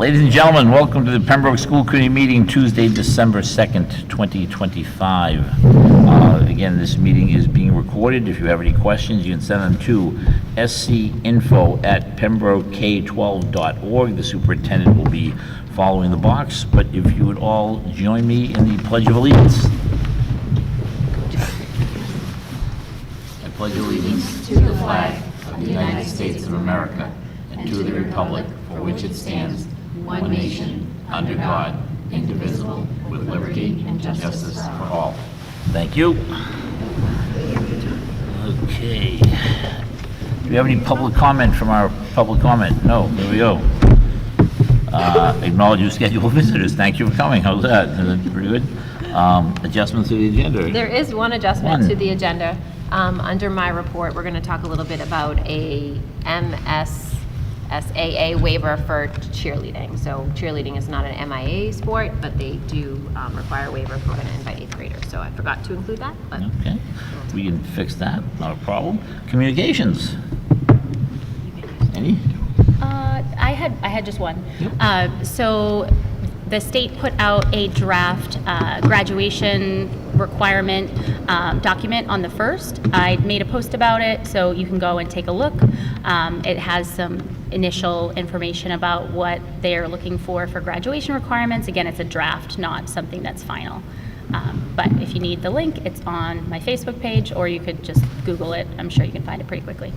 Ladies and gentlemen, welcome to the Pembroke School Committee meeting Tuesday, December 2nd, 2025. Again, this meeting is being recorded. If you have any questions, you can send them to scinfo@pembrokek12.org. The superintendent will be following the box, but if you would all join me in the Pledge of Allegiance. I pledge allegiance to the flag of the United States of America and to the republic for which it stands, one nation, under God, indivisible, with liberty and justice for all. Thank you. Okay. Do we have any public comment from our public comment? No, there we go. Acknowledge your scheduled visitors. Thank you for coming. How's that? Is that pretty good? Adjustments to the agenda? There is one adjustment to the agenda. Under my report, we're going to talk a little bit about a MSSAA waiver for cheerleading. So cheerleading is not an MIA sport, but they do require a waiver if we're going to invite 8th graders. So I forgot to include that. But okay, we can fix that. Not a problem. Communications. Any? I had just one. Yep. So the state put out a draft graduation requirement document on the 1st. I made a post about it, so you can go and take a look. It has some initial information about what they're looking for graduation requirements. Again, it's a draft, not something that's final. But if you need the link, it's on my Facebook page, or you could just Google it. I'm sure you can find it pretty quickly.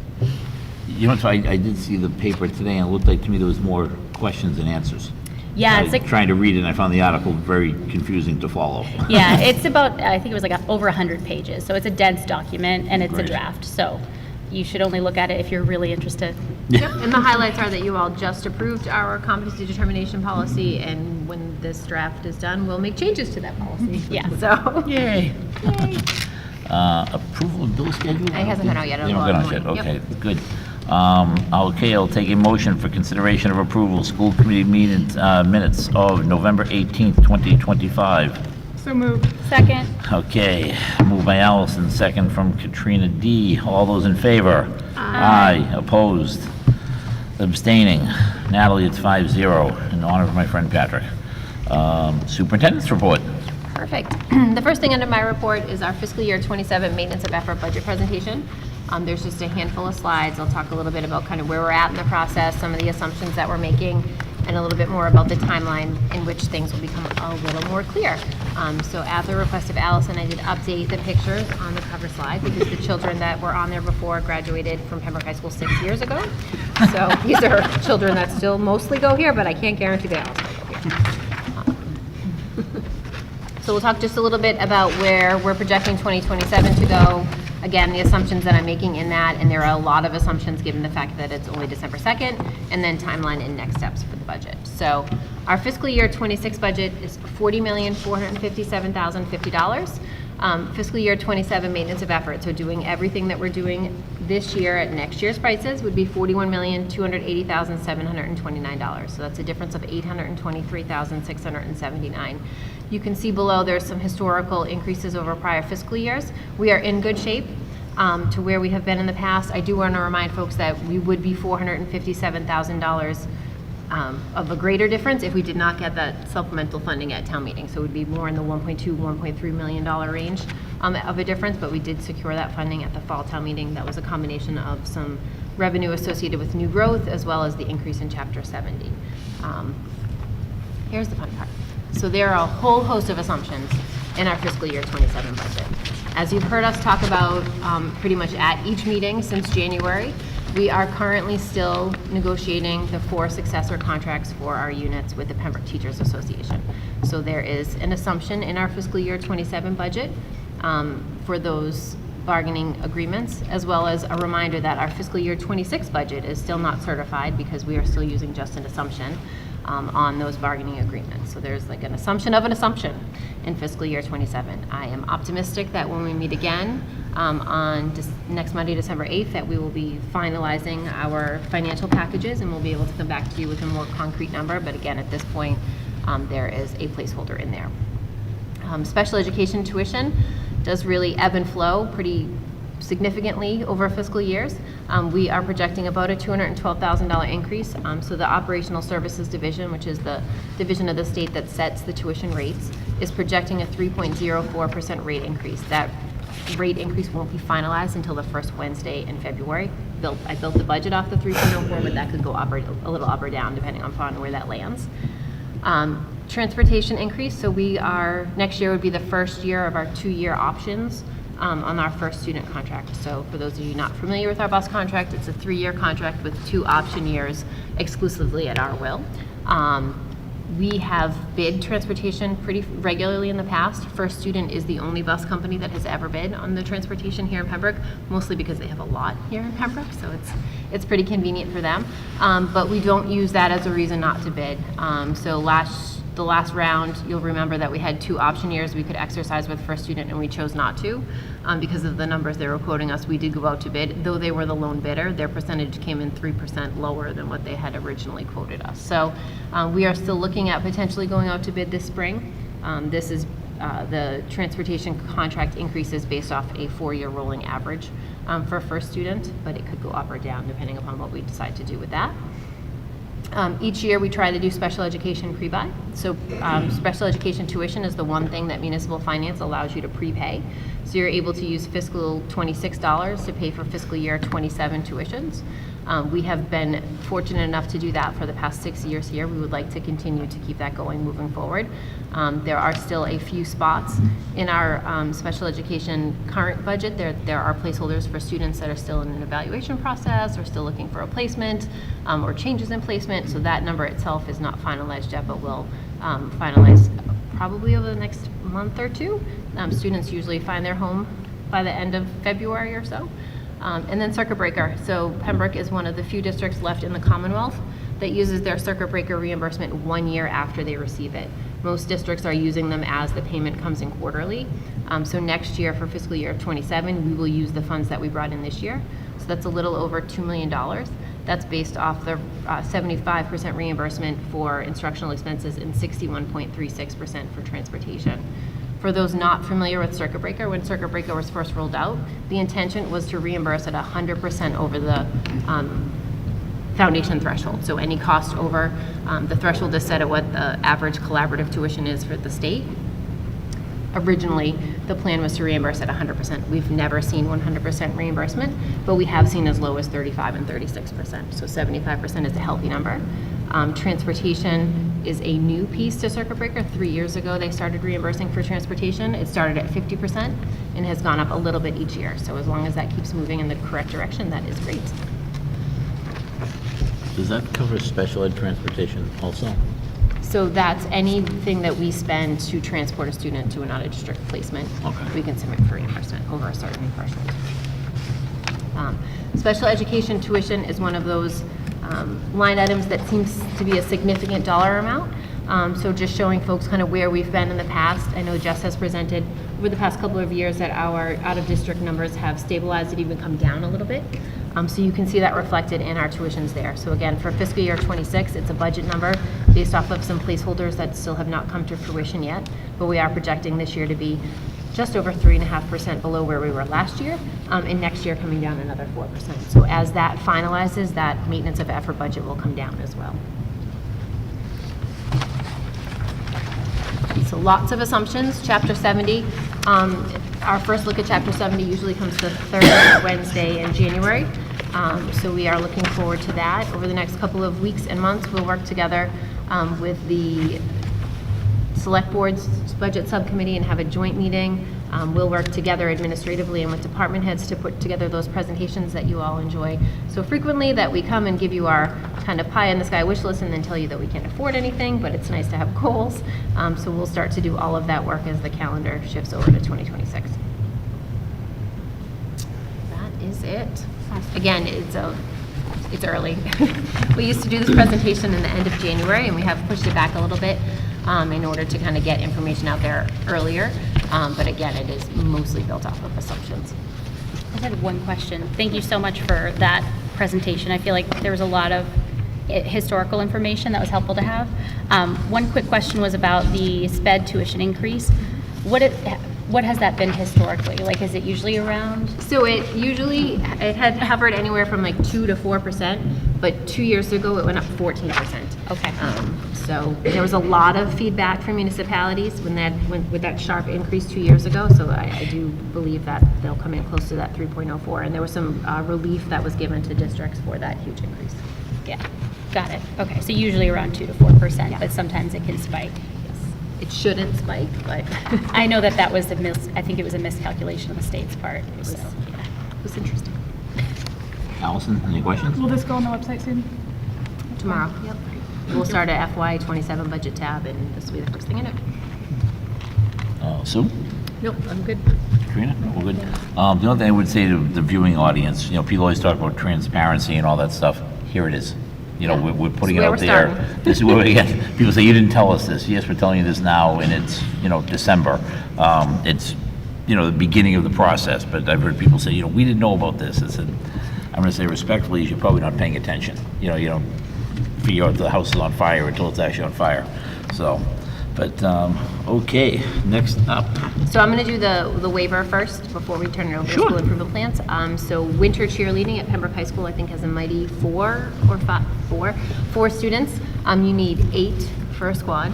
You know, so I did see the paper today, and it looked like to me there was more questions than answers. Yeah, it's like trying to read it, and I found the article very confusing to follow. Yeah, it's about, I think it was like over 100 pages, so it's a dense document, and it's Great. a draft, so you should only look at it if you're really interested. Yep. And the highlights are that you all just approved our competency determination policy, and when this draft is done, we'll make changes to that policy. Yeah. So. Yay. Yay. Approval of bill schedule? It hasn't been out yet. They haven't been out yet. Yep. Okay, good. Okay, I'll take a motion for consideration of approval, school committee meetings, minutes of November 18th, 2025. So moved. Second. Okay, moved by Allison, second from Katrina D. All those in favor? Aye. Opposed? Abstaining? Natalie, it's 5-0 in honor of my friend Patrick. Superintendent's report. Perfect. The first thing under my report is our fiscal year 27 maintenance of effort budget presentation. There's just a handful of slides. I'll talk a little bit about kind of where we're at in the process, some of the assumptions that we're making, and a little bit more about the timeline in which things will become a little more clear. So at the request of Allison, I did update the pictures on the cover slide because the children that were on there before graduated from Pembroke High School 6 years ago. So these are children that still mostly go here, but I can't guarantee they all still go here. So we'll talk just a little bit about where we're projecting 2027 to go. Again, the assumptions that I'm making in that, and there are a lot of assumptions given the fact that it's only December 2nd, and then timeline and next steps for the budget. So our fiscal year 26 budget is $40,457,050. Fiscal year 27 maintenance of effort, so doing everything that we're doing this year at next year's prices would be $41,280,729. So that's a difference of $823,679. You can see below there's some historical increases over prior fiscal years. We are in good shape to where we have been in the past. I do want to remind folks that we would be $457,000 of a greater difference if we did not get that supplemental funding at town meeting. So it would be more in the $1.2, $1.3 million range of a difference, but we did secure that funding at the fall town meeting. That was a combination of some revenue associated with new growth as well as the increase in Chapter 70. Here's the fun part. So there are a whole host of assumptions in our fiscal year 27 budget. As you've heard us talk about pretty much at each meeting since January, we are currently still negotiating the 4 successor contracts for our units with the Pembroke Teachers Association. So there is an assumption in our fiscal year 27 budget for those bargaining agreements, as well as a reminder that our fiscal year 26 budget is still not certified because we are still using just an assumption on those bargaining agreements. So there's like an assumption of an assumption in fiscal year 27. I am optimistic that when we meet again on next Monday, December 8th, that we will be finalizing our financial packages and we'll be able to come back to you with a more concrete number. But again, at this point, there is a placeholder in there. Special education tuition does really ebb and flow pretty significantly over fiscal years. We are projecting about a $212,000 increase. So the Operational Services Division, which is the division of the state that sets the tuition rates, is projecting a 3.04% rate increase. That rate increase won't be finalized until the first Wednesday in February. I built the budget off the 3.04, but that could go up or, a little up or down depending upon where that lands. Transportation increase, so next year would be the first year of our 2-year options on our first student contract. So for those of you not familiar with our bus contract, it's a 3-year contract with 2 option years exclusively at our will. We have bid transportation pretty regularly in the past. First Student is the only bus company that has ever bid on the transportation here in Pembroke, mostly because they have a lot here in Pembroke, so it's pretty convenient for them. But we don't use that as a reason not to bid. So the last round, you'll remember that we had 2 option years we could exercise with First Student, and we chose not to because of the numbers they were quoting us. We did go out to bid. Though they were the lone bidder, their percentage came in 3% lower than what they had originally quoted us. So we are still looking at potentially going out to bid this spring. This is the transportation contract increases based off a 4-year rolling average for First Student, but it could go up or down depending upon what we decide to do with that. Each year we try to do special education pre-buy. So special education tuition is the one thing that municipal finance allows you to prepay. So you're able to use fiscal 26 dollars to pay for fiscal year 27 tuitions. We have been fortunate enough to do that for the past 6 years here. We would like to continue to keep that going moving forward. There are still a few spots in our special education current budget. There are placeholders for students that are still in an evaluation process or still looking for a placement or changes in placement. So that number itself is not finalized yet, but will finalize probably over the next month or 2. Students usually find their home by the end of February or so. And then circuit breaker. So Pembroke is one of the few districts left in the Commonwealth that uses their circuit breaker reimbursement 1 year after they receive it. Most districts are using them as the payment comes in quarterly. So next year for fiscal year 27, we will use the funds that we brought in this year. So that's a little over $2 million. That's based off the 75% reimbursement for instructional expenses and 61.36% for transportation. For those not familiar with circuit breaker, when circuit breaker was first rolled out, the intention was to reimburse at 100% over the foundation threshold. So any cost over the threshold is set at what the average collaborative tuition is for the state. Originally, the plan was to reimburse at 100%. We've never seen 100% reimbursement, but we have seen as low as 35 and 36%. So 75% is a healthy number. Transportation is a new piece to circuit breaker. 3 years ago, they started reimbursing for transportation. It started at 50% and has gone up a little bit each year. So as long as that keeps moving in the correct direction, that is great. Does that cover special ed transportation also? So that's anything that we spend to transport a student to an out-of-district placement. Okay. We can submit for reimbursement over a certain threshold. Special education tuition is one of those line items that seems to be a significant dollar amount. So just showing folks kind of where we've been in the past. I know Jess has presented over the past couple of years that our out-of-district numbers have stabilized and even come down a little bit. So you can see that reflected in our tuitions there. So again, for fiscal year 26, it's a budget number based off of some placeholders that still have not come to fruition yet, but we are projecting this year to be just over 3.5% below where we were last year, and next year coming down another 4%. So as that finalizes, that maintenance of effort budget will come down as well. So lots of assumptions. Chapter 70, our first look at Chapter 70 usually comes the third Wednesday in January. So we are looking forward to that. Over the next couple of weeks and months, we'll work together with the Select Board's Budget Subcommittee and have a joint meeting. We'll work together administratively and with department heads to put together those presentations that you all enjoy so frequently, that we come and give you our kind of pie in the sky wish list and then tell you that we can't afford anything, but it's nice to have goals. So we'll start to do all of that work as the calendar shifts over to 2026. That is it. Again, it's early. We used to do this presentation in the end of January, and we have pushed it back a little bit in order to kind of get information out there earlier. But again, it is mostly built off of assumptions. I had one question. Thank you so much for that presentation. I feel like there was a lot of historical information that was helpful to have. One quick question was about the SPED tuition increase. What has that been historically? Like, is it usually around? So it had hovered anywhere from like 2 to 4%, but 2 years ago it went up 14%. Okay. So there was a lot of feedback from municipalities with that sharp increase 2 years ago. So I do believe that they'll come in close to that 3.04, and there was some relief that was given to districts for that huge increase. Yeah, got it. Okay, so usually around 2 to 4%, Yeah. but sometimes it can spike. It shouldn't spike, but I know that was I think it was a miscalculation on the state's part. it was, So, yeah, it was interesting. Allison, any questions? Will this go on the website soon? Tomorrow, yep. We'll start a FY27 budget tab, and this will be the first thing in it. Sue? Nope, I'm good. Katrina? All good? The only thing I would say to the viewing audience, people always talk about transparency and all that stuff. Here it is. Yeah. We're putting it This is where out we're there. starting. This is where we get, people say, you didn't tell us this. Yes, we're telling you this now, and it's, December. It's, the beginning of the process, but I've heard people say, we didn't know about this. I said, I'm going to say respectfully, you're probably not paying attention. You don't figure out the house is on fire until it's actually on fire. So, but, okay, next up. So I'm going to do the waiver first before we turn it over to Sure. school improvement plans. So winter cheerleading at Pembroke High School, I think, has a mighty four students. You need 8 for a squad.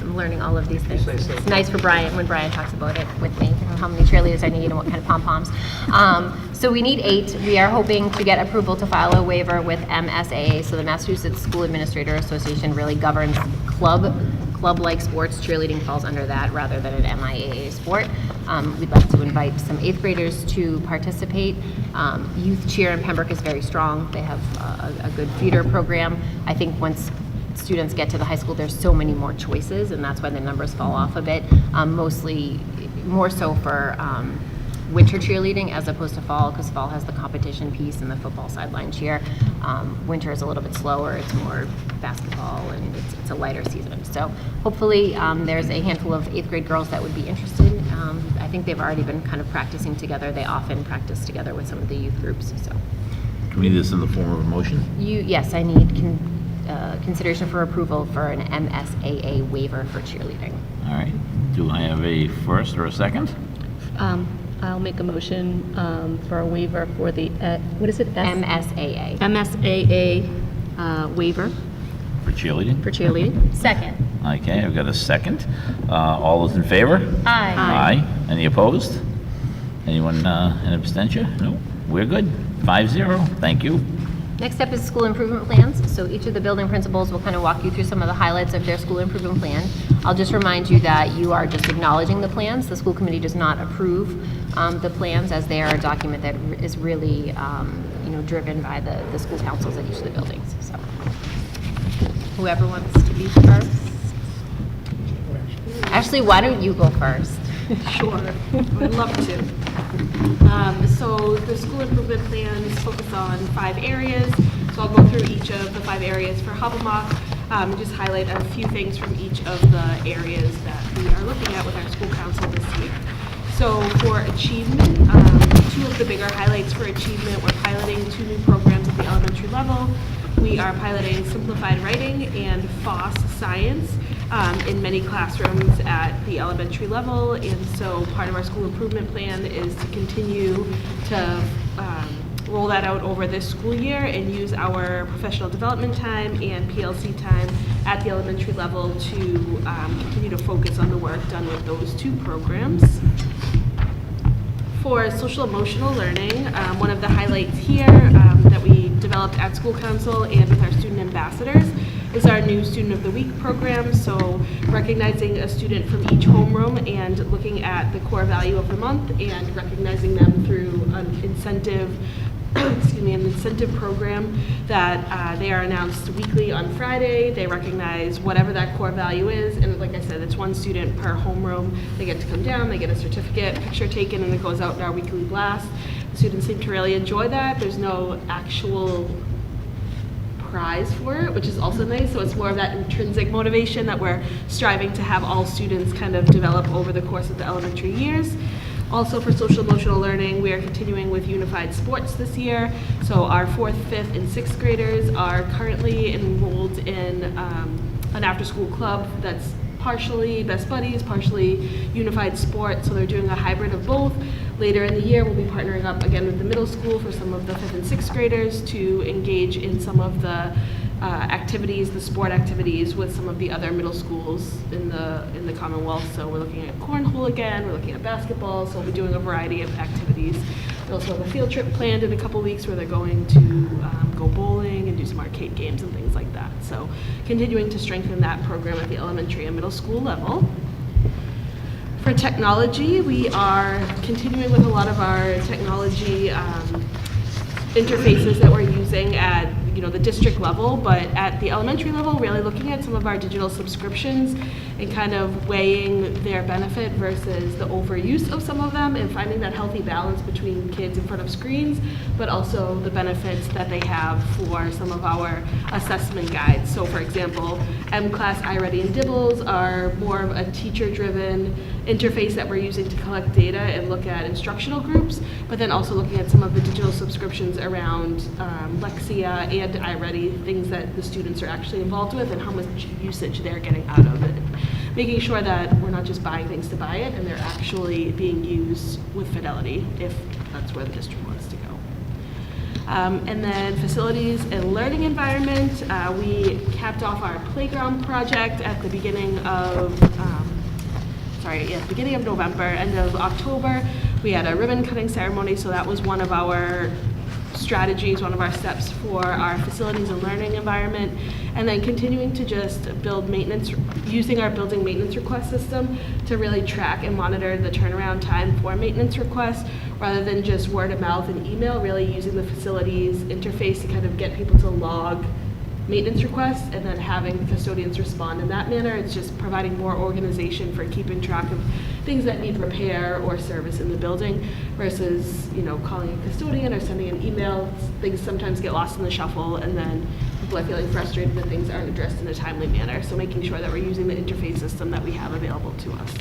I'm learning all of these things. It's nice for Brian when Brian talks about it with me, how many cheerleaders I need and what kind of pom-poms. So we need 8. We are hoping to get approval to file a waiver with MSAA. So the Massachusetts School Administrator Association really governs club-like sports. Cheerleading falls under that rather than an MIAA sport. We'd like to invite some 8th graders to participate. Youth cheer in Pembroke is very strong. They have a good feeder program. I think once students get to the high school, there's so many more choices, and that's why the numbers fall off a bit. Mostly, more so for winter cheerleading as opposed to fall, because fall has the competition piece and the football sideline cheer. Winter is a little bit slower. It's more basketball, and it's a lighter season. So hopefully there's a handful of 8th grade girls that would be interested. I think they've already been kind of practicing together. They often practice together with some of the youth groups. So Do we need this in the form of a motion? yes, I need consideration for approval for an MSAA waiver for cheerleading. All right. Do I have a first or a second? I'll make a motion for a waiver for the, what is it? MSAA. MSAA waiver For cheerleading? for cheerleading. Second. Okay, I've got a second. All those in favor? Aye. Aye. Any opposed? Anyone an abstention? No? We're good. 5-0. Thank you. Next up is school improvement plans. So each of the building principals will kind of walk you through some of the highlights of their school improvement plan. I'll just remind you that you are just acknowledging the plans. The school committee does not approve the plans, as they are a document that is really driven by the school councils at each of the buildings. So whoever wants to be first. Ashley, why don't you go first? Sure, I'd love to. So the school improvement plans focus on 5 areas. So I'll go through each of the 5 areas for Hubbamock and just highlight a few things from each of the areas that we are looking at with our school council this year. So for achievement, 2 of the bigger highlights for achievement, we're piloting 2 new programs at the elementary level. We are piloting simplified writing and FOSS science in many classrooms at the elementary level, and so part of our school improvement plan is to continue to roll that out over this school year and use our professional development time and PLC time at the elementary level to continue to focus on the work done with those 2 programs. For social emotional learning, one of the highlights here that we developed at school council and with our student ambassadors is our new Student of the Week program. So recognizing a student from each homeroom and looking at the core value of the month and recognizing them through an incentive program that they are announced weekly on Friday. They recognize whatever that core value is, and like I said, it's 1 student per homeroom. They get to come down, they get a certificate, picture taken, and it goes out in our weekly blast. The students seem to really enjoy that. There's no actual prize for it, which is also nice. So it's more of that intrinsic motivation that we're striving to have all students kind of develop over the course of the elementary years. Also for social emotional learning, we are continuing with unified sports this year. So our 4th, 5th, and 6th graders are currently enrolled in an after-school club that's partially Best Buddies, partially Unified Sport, so they're doing a hybrid of both. Later in the year, we'll be partnering up again with the middle school for some of the 5th and 6th graders to engage in some of the activities, the sport activities with some of the other middle schools in the Commonwealth. So we're looking at cornhole again, we're looking at basketball, so we'll be doing a variety of activities. We also have a field trip planned in a couple weeks where they're going to go bowling and do some arcade games and things like that. So continuing to strengthen that program at the elementary and middle school level. For technology, we are continuing with a lot of our technology interfaces that we're using at the district level, but at the elementary level, really looking at some of our digital subscriptions and kind of weighing their benefit versus the overuse of some of them and finding that healthy balance between kids in front of screens, but also the benefits that they have for some of our assessment guides. So for example, M-Class, iReady, and Dibbles are more of a teacher-driven interface that we're using to collect data and look at instructional groups, but then also looking at some of the digital subscriptions around Lexia and iReady, things that the students are actually involved with and how much usage they're getting out of it. Making sure that we're not just buying things to buy it and they're actually being used with fidelity if that's where the district wants to go. And then facilities and learning environment, we capped off our playground project at the beginning of beginning of November, end of October. We had a ribbon cutting ceremony, so that was one of our strategies, one of our steps for our facilities and learning environment. And then continuing to just build maintenance, using our building maintenance request system to really track and monitor the turnaround time for maintenance requests, rather than just word of mouth and email, really using the facilities interface to kind of get people to log maintenance requests and then having the custodians respond in that manner. It's just providing more organization for keeping track of things that need repair or service in the building versus, calling a custodian or sending an email. Things sometimes get lost in the shuffle and then people are feeling frustrated that things aren't addressed in a timely manner. So making sure that we're using the interface system that we have available to us.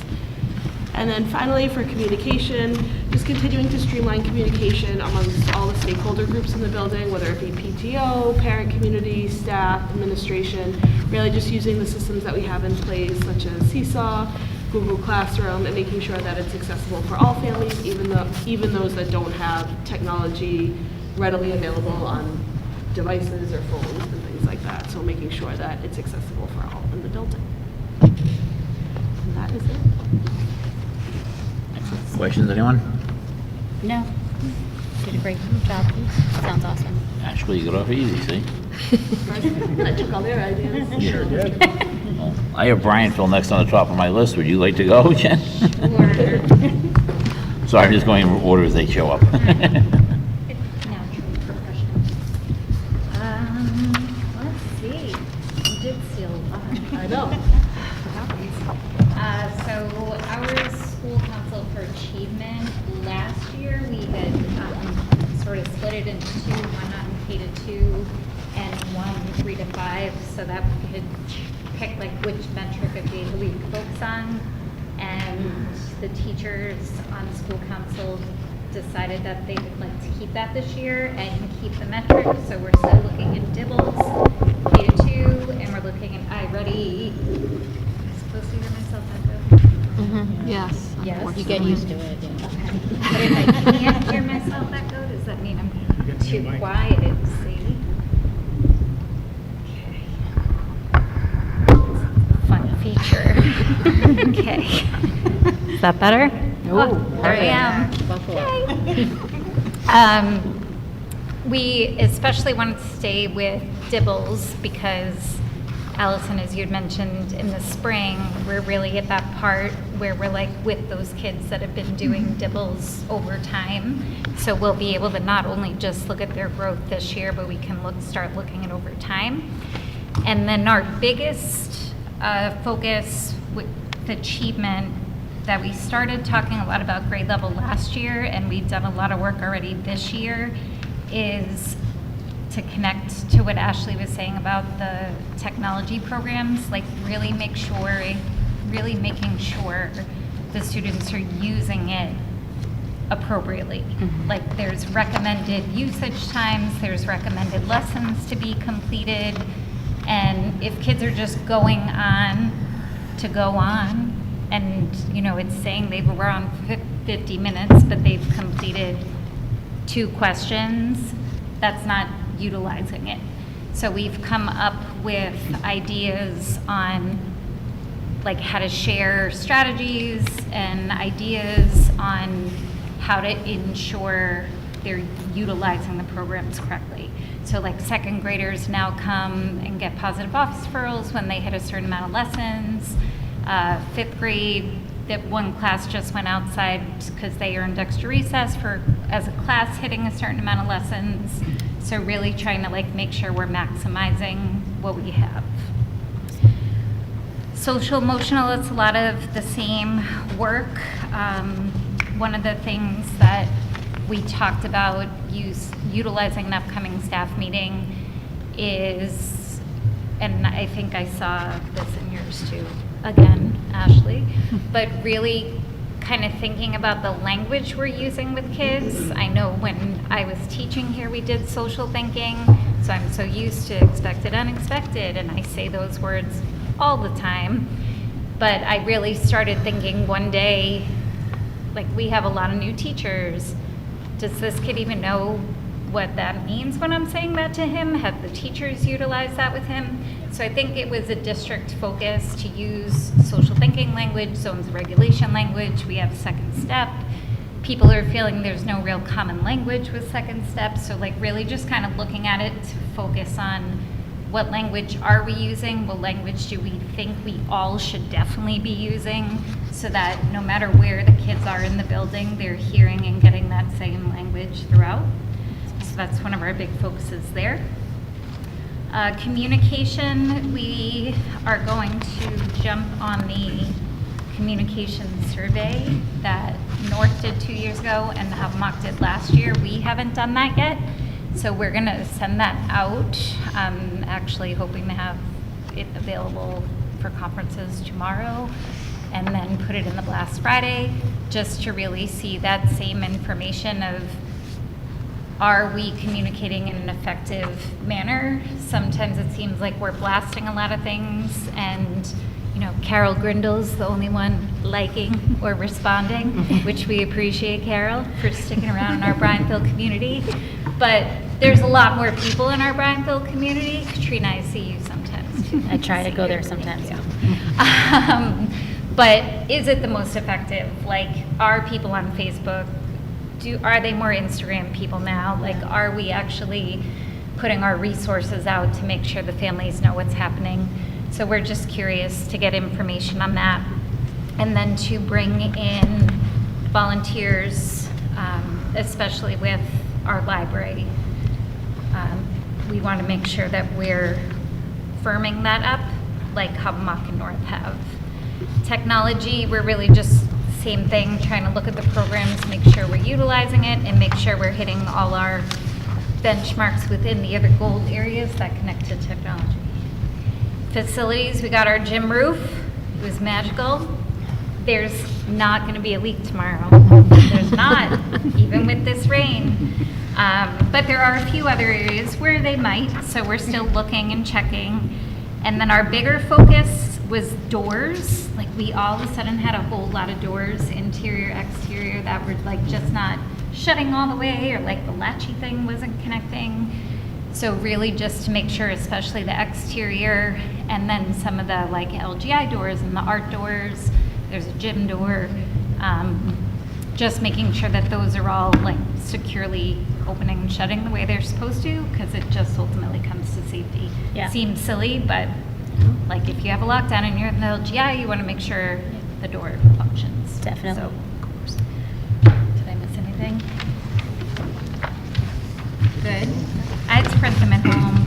And then finally, for communication, just continuing to streamline communication amongst all the stakeholder groups in the building, whether it be PTO, parent community, staff, administration, really just using the systems that we have in place, such as Seesaw, Google Classroom, and making sure that it's accessible for all families, even those that don't have technology readily available on devices or phones and things like that. So making sure that it's accessible for all in the building. And that is it. Questions, anyone? No. Did a great job. Sounds awesome. Ashley, you got off easy, see? I took all their ideas. Sure did. Well, I have Bryanville next on the top of my list. Would you like to go, Jen? Sorry, I'm just going in order as they show up. Let's see. You did steal a lot. I know. So our school council for achievement, last year we had sort of split it into two, one on K-2 and one 3-5, so that we could pick like which metric of day we focus on. And the teachers on the school council decided that they would like to keep that this year and keep the metric. So we're still looking at Dibbles, K-2, and we're looking at iReady. Am I supposed to hear myself that good? Yes. Yes. You get used to it, yeah. Okay. But if I can't hear myself that good, does that mean I'm too quiet? See? Okay. Fun feature. Okay. Is that better? Oh, there I am. We especially wanted to stay with Dibbles because Allison, as you'd mentioned, in the spring, we're really at that part where we're like with those kids that have been doing Dibbles over time. So we'll be able to not only just look at their growth this year, but we can start looking at over time. And then our biggest focus with achievement that we started talking a lot about grade level last year, and we've done a lot of work already this year, is to connect to what Ashley was saying about the technology programs, like really making sure the students are using it appropriately. Like there's recommended usage times, there's recommended lessons to be completed, and if kids are just going on to go on, and, you know, it's saying they were on 50 minutes, but they've completed 2 questions, that's not utilizing it. So we've come up with ideas on like how to share strategies and ideas on how to ensure they're utilizing the programs correctly. So like 2nd graders now come and get positive office referrals when they hit a certain amount of lessons. 5th grade, that one class just went outside because they earned extra recess for, as a class, hitting a certain amount of lessons. So really trying to like make sure we're maximizing what we have. Social emotional, it's a lot of the same work. One of the things that we talked about utilizing an upcoming staff meeting is, and I think I saw this in yours too, again, Ashley, but really kind of thinking about the language we're using with kids. I know when I was teaching here, we did social thinking, so I'm so used to expected, unexpected, and I say those words all the time. But I really started thinking one day, like, we have a lot of new teachers. Does this kid even know what that means when I'm saying that to him? Have the teachers utilized that with him? So I think it was a district focus to use social thinking language, zones of regulation language. We have 2nd step. People are feeling there's no real common language with 2nd step. So like really just kind of looking at it to focus on what language are we using? What language do we think we all should definitely be using so that no matter where the kids are in the building, they're hearing and getting that same language throughout. So that's one of our big focuses there. Communication, we are going to jump on the communication survey that North did 2 years ago and Hubmock did last year. We haven't done that yet, so we're going to send that out. I'm actually hoping to have it available for conferences tomorrow and then put it in the Blast Friday just to really see that same information of, are we communicating in an effective manner? Sometimes it seems like we're blasting a lot of things and, you know, Carol Grindle's the only one liking or responding, which we appreciate, Carol, for sticking around in our Bryanville community. But there's a lot more people in our Bryanville community. Katrina, I see you sometimes too. I try to go there sometimes. But is it the most effective? Like, are people on Facebook? Are they more Instagram people now? Like, are we actually putting our resources out to make sure the families know what's happening? So we're just curious to get information on that. And then to bring in volunteers, especially with our library. We want to make sure that we're firming that up like Hubmock and North have. Technology, we're really just same thing, trying to look at the programs, make sure we're utilizing it, and make sure we're hitting all our benchmarks within the other gold areas that connect to technology. Facilities, we got our gym roof. It was magical. There's not going to be a leak tomorrow. There's not, even with this rain. But there are a few other areas where they might, so we're still looking and checking. And then our bigger focus was doors. Like, we all of a sudden had a whole lot of doors, interior, exterior, that were like just not shutting all the way, or like the latchy thing wasn't connecting. So really just to make sure, especially the exterior, and then some of the like LGI doors and the art doors, there's a gym door, just making sure that those are all like securely opening and shutting the way they're supposed to, because it just ultimately comes to safety. Yeah. Seems silly, but like if you have a lockdown and you're in the LGI, you want to make sure the door functions. Definitely. So, of course. Did I miss anything? Good. I had to print them at home.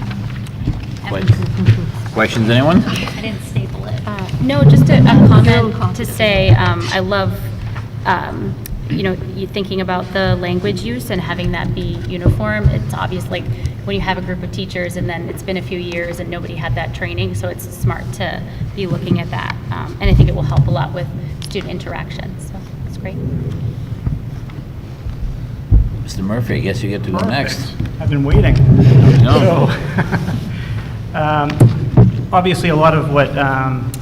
Questions, anyone? I didn't staple it. No, just a comment to say, I love, you thinking about the language use and having that be uniform. It's obvious, like, when you have a group of teachers and then it's been a few years and nobody had that training, so it's smart to be looking at that. And I think it will help a lot with student interaction, so it's great. Mr. Murphy, I guess you get to go next. I've been waiting. No. So, obviously, a lot of what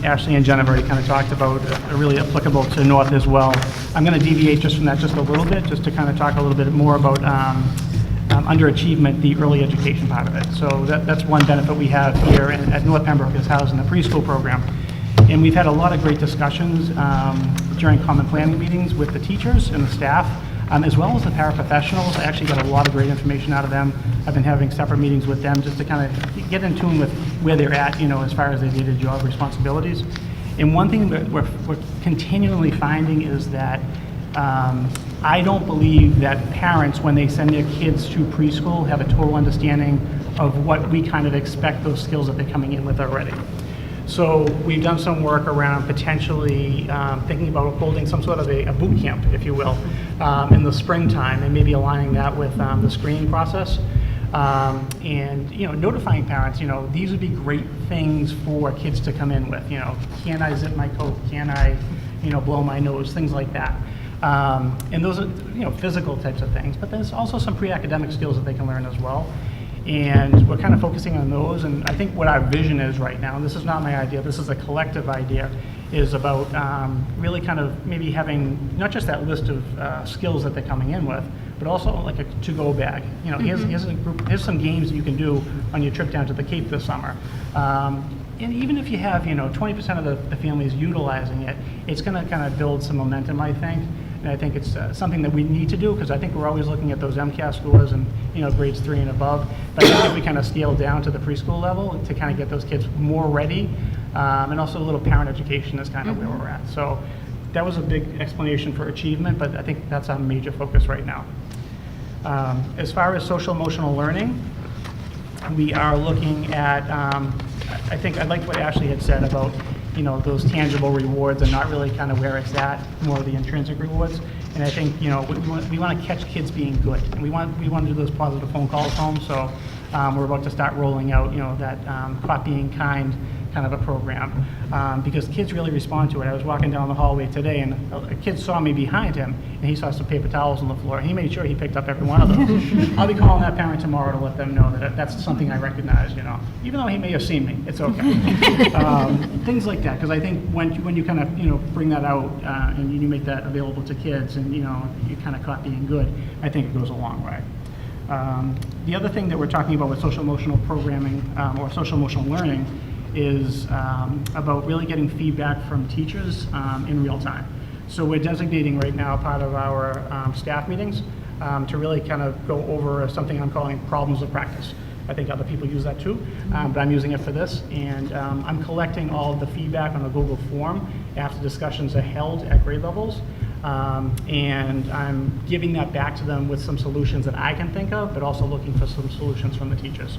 Ashley and Jen have already kind of talked about are really applicable to North as well. I'm going to deviate just from that just a little bit, just to kind of talk a little bit more about underachievement, the early education part of it. So that's one benefit we have here at North Pembroke is housed in the preschool program. And we've had a lot of great discussions during common planning meetings with the teachers and the staff, as well as the paraprofessionals. I actually got a lot of great information out of them. I've been having separate meetings with them just to kind of get in tune with where they're at, as far as their day-to-day job responsibilities. And one thing that we're continually finding is that I don't believe that parents, when they send their kids to preschool, have a total understanding of what we kind of expect those skills that they're coming in with already. So we've done some work around potentially thinking about holding some sort of a boot camp, if you will, in the springtime, and maybe aligning that with the screening process. And notifying parents, these would be great things for kids to come in with. Can I zip my coat? Can I, blow my nose? Things like that. And those are physical types of things, but there's also some pre-academic skills that they can learn as well. And we're kind of focusing on those. And I think what our vision is right now, and this is not my idea, this is a collective idea, is about really kind of maybe having not just that list of skills that they're coming in with, but also like a to-go bag. Here's some games that you can do on your trip down to the Cape this summer. And even if you have 20% of the families utilizing it, it's going to kind of build some momentum, I think. And I think it's something that we need to do, because I think we're always looking at those MCAS scores and grades 3 and above. But I think if we kind of scale down to the preschool level to kind of get those kids more ready, and also a little parent education is kind of where we're at. So that was a big explanation for achievement, but I think that's our major focus right now. As far as social emotional learning, we are looking at, I think I liked what Ashley had said about those tangible rewards and not really kind of where it's at, more of the intrinsic rewards. And I think we want to catch kids being good, and we want to do those positive phone calls home. So we're about to start rolling out that Caught Being Kind kind of a program, because kids really respond to it. I was walking down the hallway today, and a kid saw me behind him, and he saw some paper towels on the floor. He made sure he picked up every one of them. I'll be calling that parent tomorrow to let them know that that's something I recognize, even though he may have seen me, it's okay. Things like that, because I think when you kind of bring that out and you make that available to kids, and you kind of caught being good, I think it goes a long way. The other thing that we're talking about with social emotional programming or social emotional learning is about really getting feedback from teachers in real time. So we're designating right now part of our staff meetings to really kind of go over something I'm calling problems of practice. I think other people use that too, but I'm using it for this. And I'm collecting all of the feedback on a Google form after discussions are held at grade levels. And I'm giving that back to them with some solutions that I can think of, but also looking for some solutions from the teachers.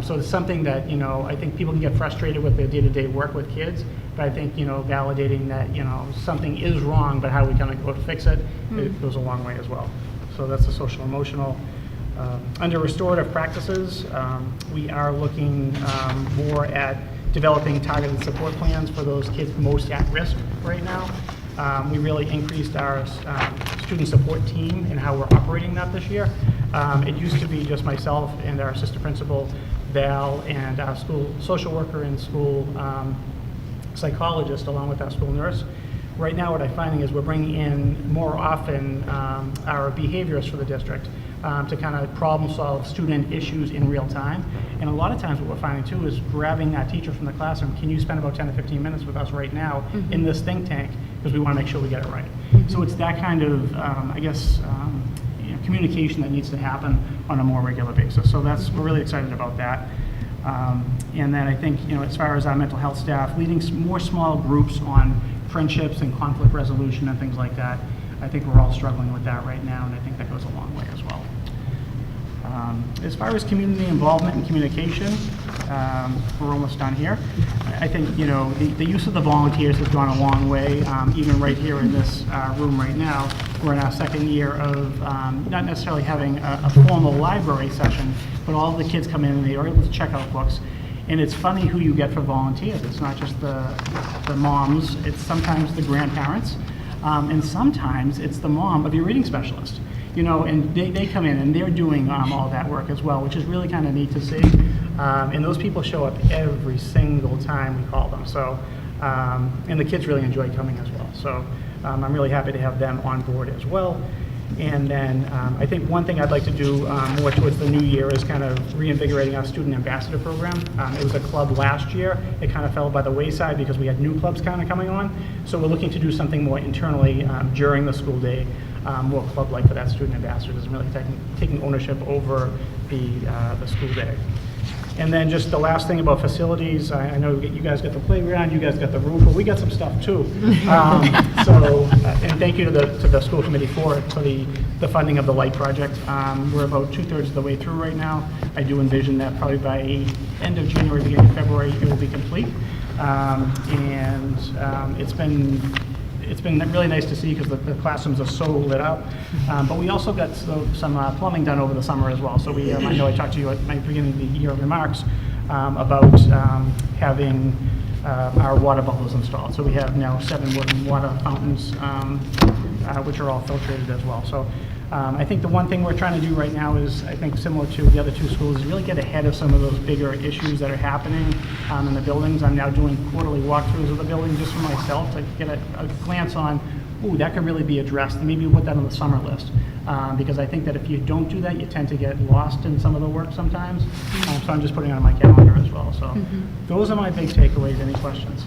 So it's something that, I think people can get frustrated with their day-to-day work with kids, but I think, validating that, something is wrong, but how we kind of go to fix it, it goes a long way as well. So that's the social emotional. Under restorative practices, we are looking more at developing targeted support plans for those kids most at risk right now. We really increased our student support team and how we're operating that this year. It used to be just myself and our assistant principal, Val, and our school social worker and school psychologist, along with our school nurse. Right now, what I'm finding is we're bringing in more often our behaviorists for the district to kind of problem solve student issues in real time. And a lot of times what we're finding too is grabbing that teacher from the classroom. Can you spend about 10 to 15 minutes with us right now in this think tank? Because we want to make sure we get it right. So it's that kind of, communication that needs to happen on a more regular basis. So we're really excited about that. And then I think, as far as our mental health staff, leading more small groups on friendships and conflict resolution and things like that. I think we're all struggling with that right now, and I think that goes a long way as well. As far as community involvement and communication, we're almost done here. I think, the use of the volunteers has gone a long way, even right here in this room right now. We're in our second year of not necessarily having a formal library session, but all the kids come in and they are able to check out books. And it's funny who you get for volunteers. It's not just the moms, it's sometimes the grandparents, and sometimes it's the mom of your reading specialist. and they come in and they're doing all that work as well, which is really kind of neat to see. And those people show up every single time we call them. So, and the kids really enjoy coming as well. So I'm really happy to have them on board as well. And then I think one thing I'd like to do more towards the new year is kind of reinvigorating our student ambassador program. It was a club last year. It kind of fell by the wayside because we had new clubs kind of coming on. So we're looking to do something more internally during the school day, more club-like for that student ambassadors, and really taking ownership over the school day. And then just the last thing about facilities, I know you guys got the playground, you guys got the roof, but we got some stuff too. And thank you to the school committee for the funding of the light project. We're about 2/3 of the way through right now. I do envision that probably by end of January, beginning of February, it will be complete. It's been really nice to see because the classrooms are so lit up. But we also got some plumbing done over the summer as well. So I know I talked to you at my beginning of the year remarks about having our water bubblers installed. So we have now 7 working water fountains, which are all filtrated as well. So I think the one thing we're trying to do right now is, I think similar to the other 2 schools, is really get ahead of some of those bigger issues that are happening in the buildings. I'm now doing quarterly walkthroughs of the building just for myself to get a glance on, ooh, that could really be addressed, and maybe put that on the summer list. Because I think that if you don't do that, you tend to get lost in some of the work sometimes. So I'm just putting it on my calendar as well. So those are my big takeaways. Any questions?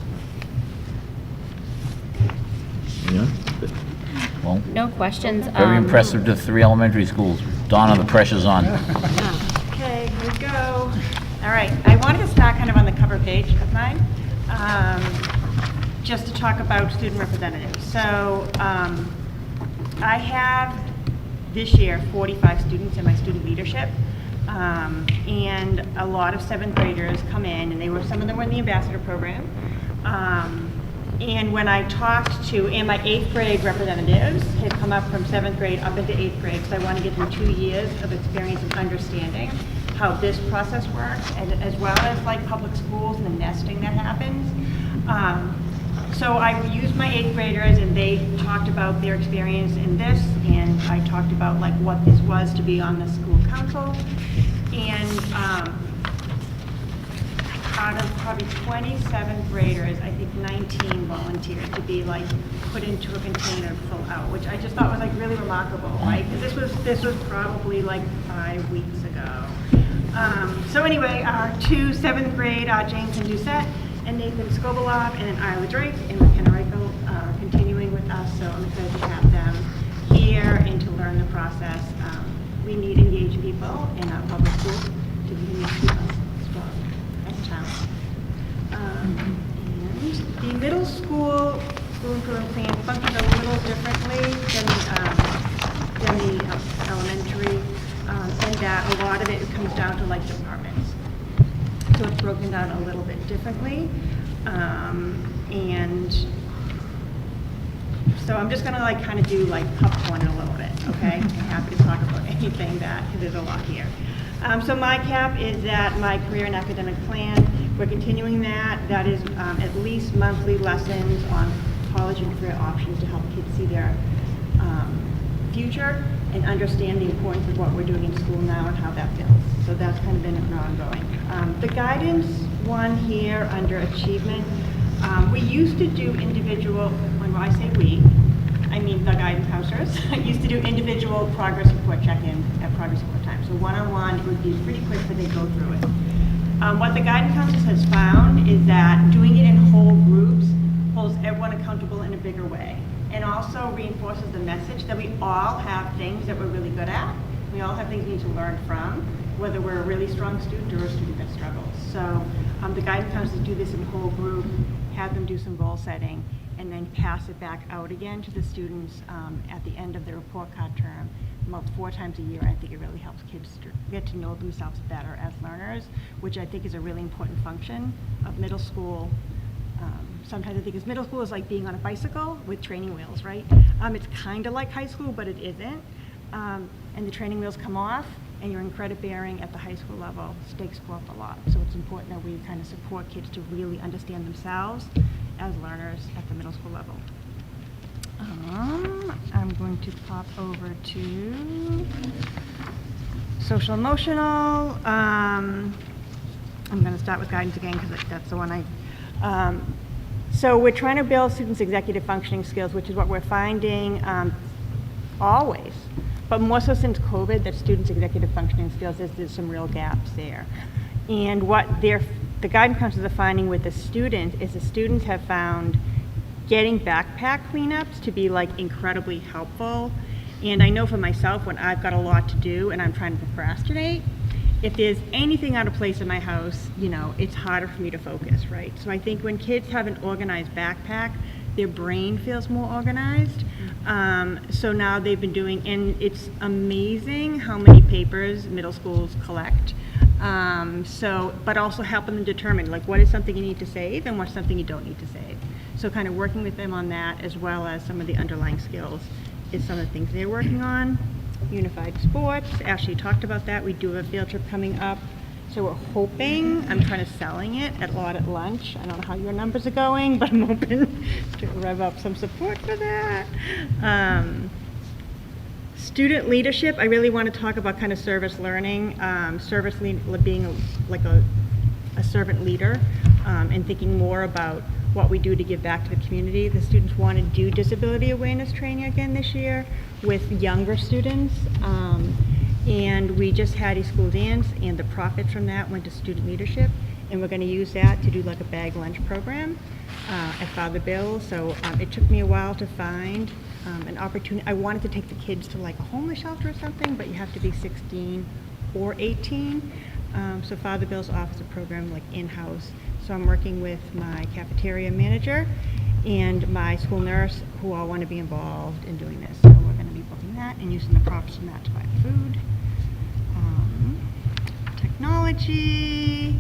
Yeah. Well, No questions. very impressive to 3 elementary schools. Donna, the pressure's on. Okay, here we go. All right, I wanted to start kind of on the cover page of mine, just to talk about student representatives. So I have this year 45 students in my student leadership, and a lot of 7th graders come in, and some of them were in the ambassador program. And when I talked to, and my 8th grade representatives had come up from 7th grade up into 8th grade, because I want to give them 2 years of experience and understanding how this process works, and as well as like public schools and the nesting that happens. So I used my 8th graders, and they talked about their experience in this, and I talked about like what this was to be on the school council. And out of probably 27 graders, I think 19 volunteered to be like put into a container to fill out, which I just thought was like really remarkable, right? Because this was probably like 5 weeks ago. So anyway, our 2 7th grade, James and Doucette, and Nathan Skobalov, and Isla Drake and McKenna Reichel are continuing with us, so I'm excited to have them here and to learn the process. We need engaged people in our public schools to continue to keep us strong as a town. And the middle school improvement plan functions a little differently than the elementary, and that a lot of it comes down to like departments. So it's broken down a little bit differently. And so I'm just gonna like kind of do like popcorn a little bit, okay? I'm happy to talk about anything because there's a lot here. So my cap is that my career and academic plan, we're continuing that. That is at least monthly lessons on college and career options to help kids see their future and understand the importance of what we're doing in school now and how that feels. So that's kind of been ongoing. The guidance one here under achievement, we used to do individual, when I say we, I mean the guidance counselors, used to do individual progress report check-in at progress report time. So one-on-one, it would be pretty quick, but they go through it. What the guidance counselors has found is that doing it in whole groups holds everyone accountable in a bigger way, and also reinforces the message that we all have things that we're really good at. We all have things we need to learn from, whether we're a really strong student or a student that struggles. So the guidance counselors do this in whole group, have them do some goal setting, and then pass it back out again to the students at the end of the report card term, about 4 times a year. I think it really helps kids get to know themselves better as learners, which I think is a really important function of middle school. Sometimes I think middle school is like being on a bicycle with training wheels, right? It's kind of like high school, but it isn't. And the training wheels come off, and you're in credit bearing at the high school level. Stakes go up a lot. So it's important that we kind of support kids to really understand themselves as learners at the middle school level. I'm going to pop over to social emotional. I'm going to start with guidance again because that's the one so we're trying to build students' executive functioning skills, which is what we're finding always, but more so since COVID, that students' executive functioning skills, there's some real gaps there. And what the guidance counselors are finding with the students is the students have found getting backpack cleanups to be like incredibly helpful. And I know for myself, when I've got a lot to do and I'm trying to procrastinate, if there's anything out of place in my house, it's harder for me to focus, right? So I think when kids have an organized backpack, their brain feels more organized. So now they've been doing, and it's amazing how many papers middle schools collect. But also helping them determine, like, what is something you need to save and what's something you don't need to save. So kind of working with them on that, as well as some of the underlying skills, is some of the things they're working on. Unified sports, Ashley talked about that. We do have a field trip coming up. So we're hoping, I'm trying to selling it at lunch. I don't know how your numbers are going, but I'm hoping to rev up some support for that. Student leadership, I really want to talk about kind of service learning, being a servant leader, and thinking more about what we do to give back to the community. The students want to do disability awareness training again this year with younger students. And we just had a school dance, and the profits from that went to student leadership. And we're going to use that to do like a bag lunch program at Father Bill. So it took me a while to find an opportunity. I wanted to take the kids to like a homeless shelter or something, but you have to be 16 or 18. So Father Bill's offers a program like in-house. So I'm working with my cafeteria manager and my school nurse, who all want to be involved in doing this. So we're going to be booking that and using the profits from that to buy food. Technology,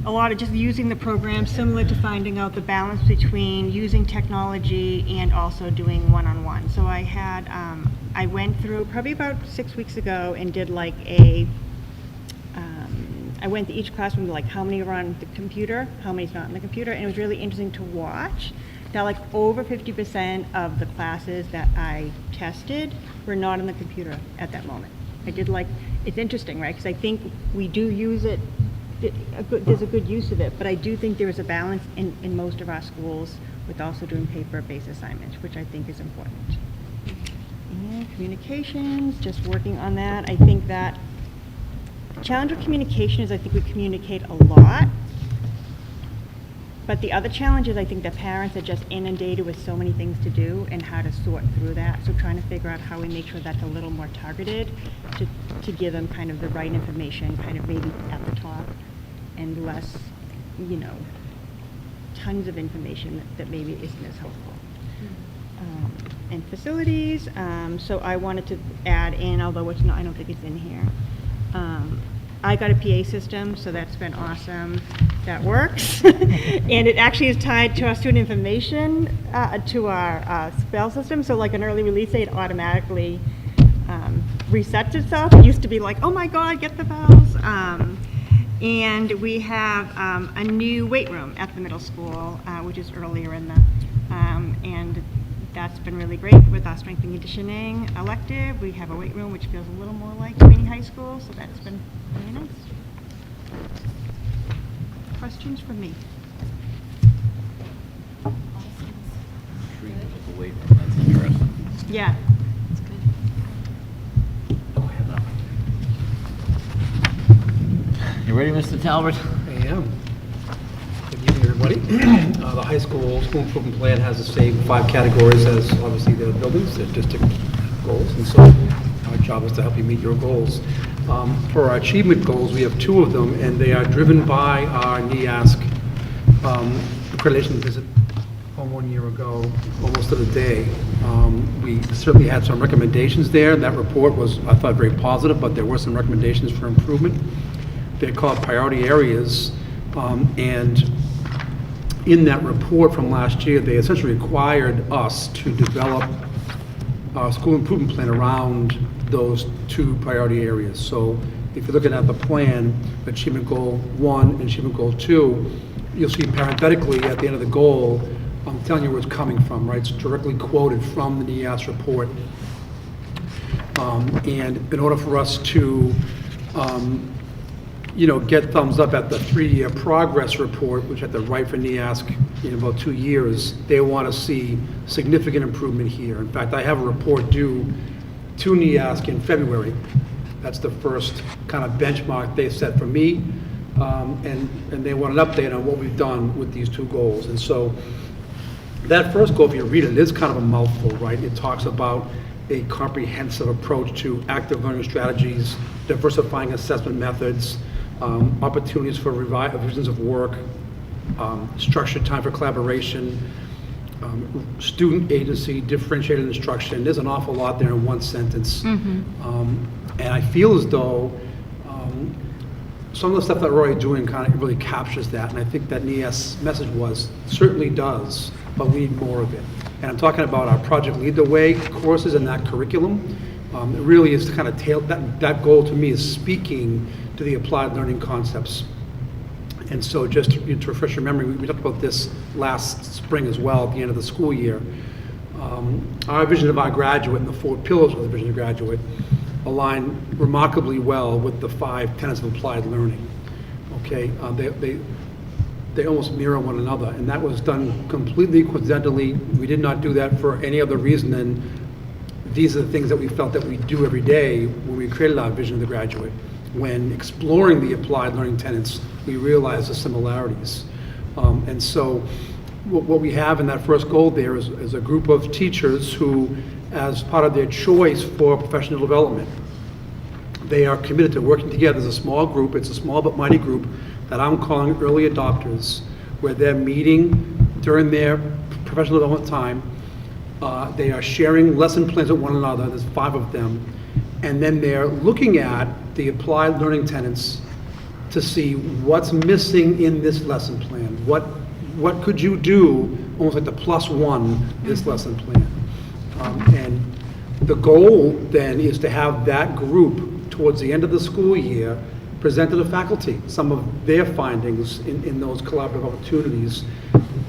a lot of just using the program, similar to finding out the balance between using technology and also doing one-on-one. So I went through probably about 6 weeks ago and did like I went to each classroom, like how many are on the computer, how many's not on the computer, and it was really interesting to watch that like over 50% of the classes that I tested were not on the computer at that moment. It's interesting, right? Because I think we do use it, there's a good use of it, but I do think there is a balance in most of our schools with also doing paper-based assignments, which I think is important. And communications, just working on that. I think that the challenge with communication is I think we communicate a lot, but the other challenge is I think the parents are just inundated with so many things to do and how to sort through that. So trying to figure out how we make sure that's a little more targeted to give them kind of the right information, kind of maybe at the top, and less, tons of information that maybe isn't as helpful. And facilities, so I wanted to add in, although it's not, I don't think it's in here. I got a PA system, so that's been awesome. That works. And it actually is tied to our student information, to our spell system. So like an early release date automatically resets itself. It used to be like, oh my God, get the bells. And we have a new weight room at the middle school, which is earlier in the, and that's been really great with our strength and conditioning elective. We have a weight room which feels a little more like community high school, so that's been really nice. Questions from me? Away from that's interesting. Yeah. You ready, Mr. Talbot? I am. Good evening, everybody. The high school improvement plan has the same 5 categories as obviously the buildings, the district goals, and so our job is to help you meet your goals. For our achievement goals, we have 2 of them, and they are driven by our NEASC accreditation visit 1 year ago, almost to the day. We certainly had some recommendations there. That report was, I thought, very positive, but there were some recommendations for improvement. They're called priority areas, and in that report from last year, they essentially required us to develop a school improvement plan around those 2 priority areas. So if you're looking at the plan, Achievement Goal 1 and Achievement Goal 2, you'll see parenthetically at the end of the goal, I'm telling you where it's coming from, right? It's directly quoted from the NEAS report. And in order for us to, get thumbs up at the 3-year progress report, which had to write for NEAS in about 2 years, they want to see significant improvement here. In fact, I have a report due to NEAS in February. That's the first kind of benchmark they set for me, and they want an update on what we've done with these 2 goals. And so that first goal, if you read it, is kind of a mouthful, right? It talks about a comprehensive approach to active learning strategies, diversifying assessment methods, opportunities for revisions of work, structured time for collaboration, student agency, differentiated instruction. There's an awful lot there in one sentence. And I feel as though some of the stuff that we're already doing kind of really captures that. And I think that NEAS message certainly does, but we need more of it. And I'm talking about our Project Lead the Way courses and that curriculum. It really is kind of that goal to me is speaking to the applied learning concepts. And so just to refresh your memory, we talked about this last spring as well at the end of the school year. Our vision of our graduate and the 4 pillars of the vision of graduate align remarkably well with the 5 tenets of applied learning. Okay, they almost mirror one another, and that was done completely coincidentally. We did not do that for any other reason than these are the things that we felt that we do every day when we created our vision of the graduate. When exploring the applied learning tenets, we realized the similarities. And so what we have in that first goal there is a group of teachers who, as part of their choice for professional development, they are committed to working together as a small group. It's a small but mighty group that I'm calling early adopters, where they're meeting during their professional development time. They are sharing lesson plans with one another. There's 5 of them. And then they're looking at the applied learning tenets to see what's missing in this lesson plan. What could you do, almost like the +1 this lesson plan. And the goal then is to have that group towards the end of the school year present to the faculty some of their findings in those collaborative opportunities,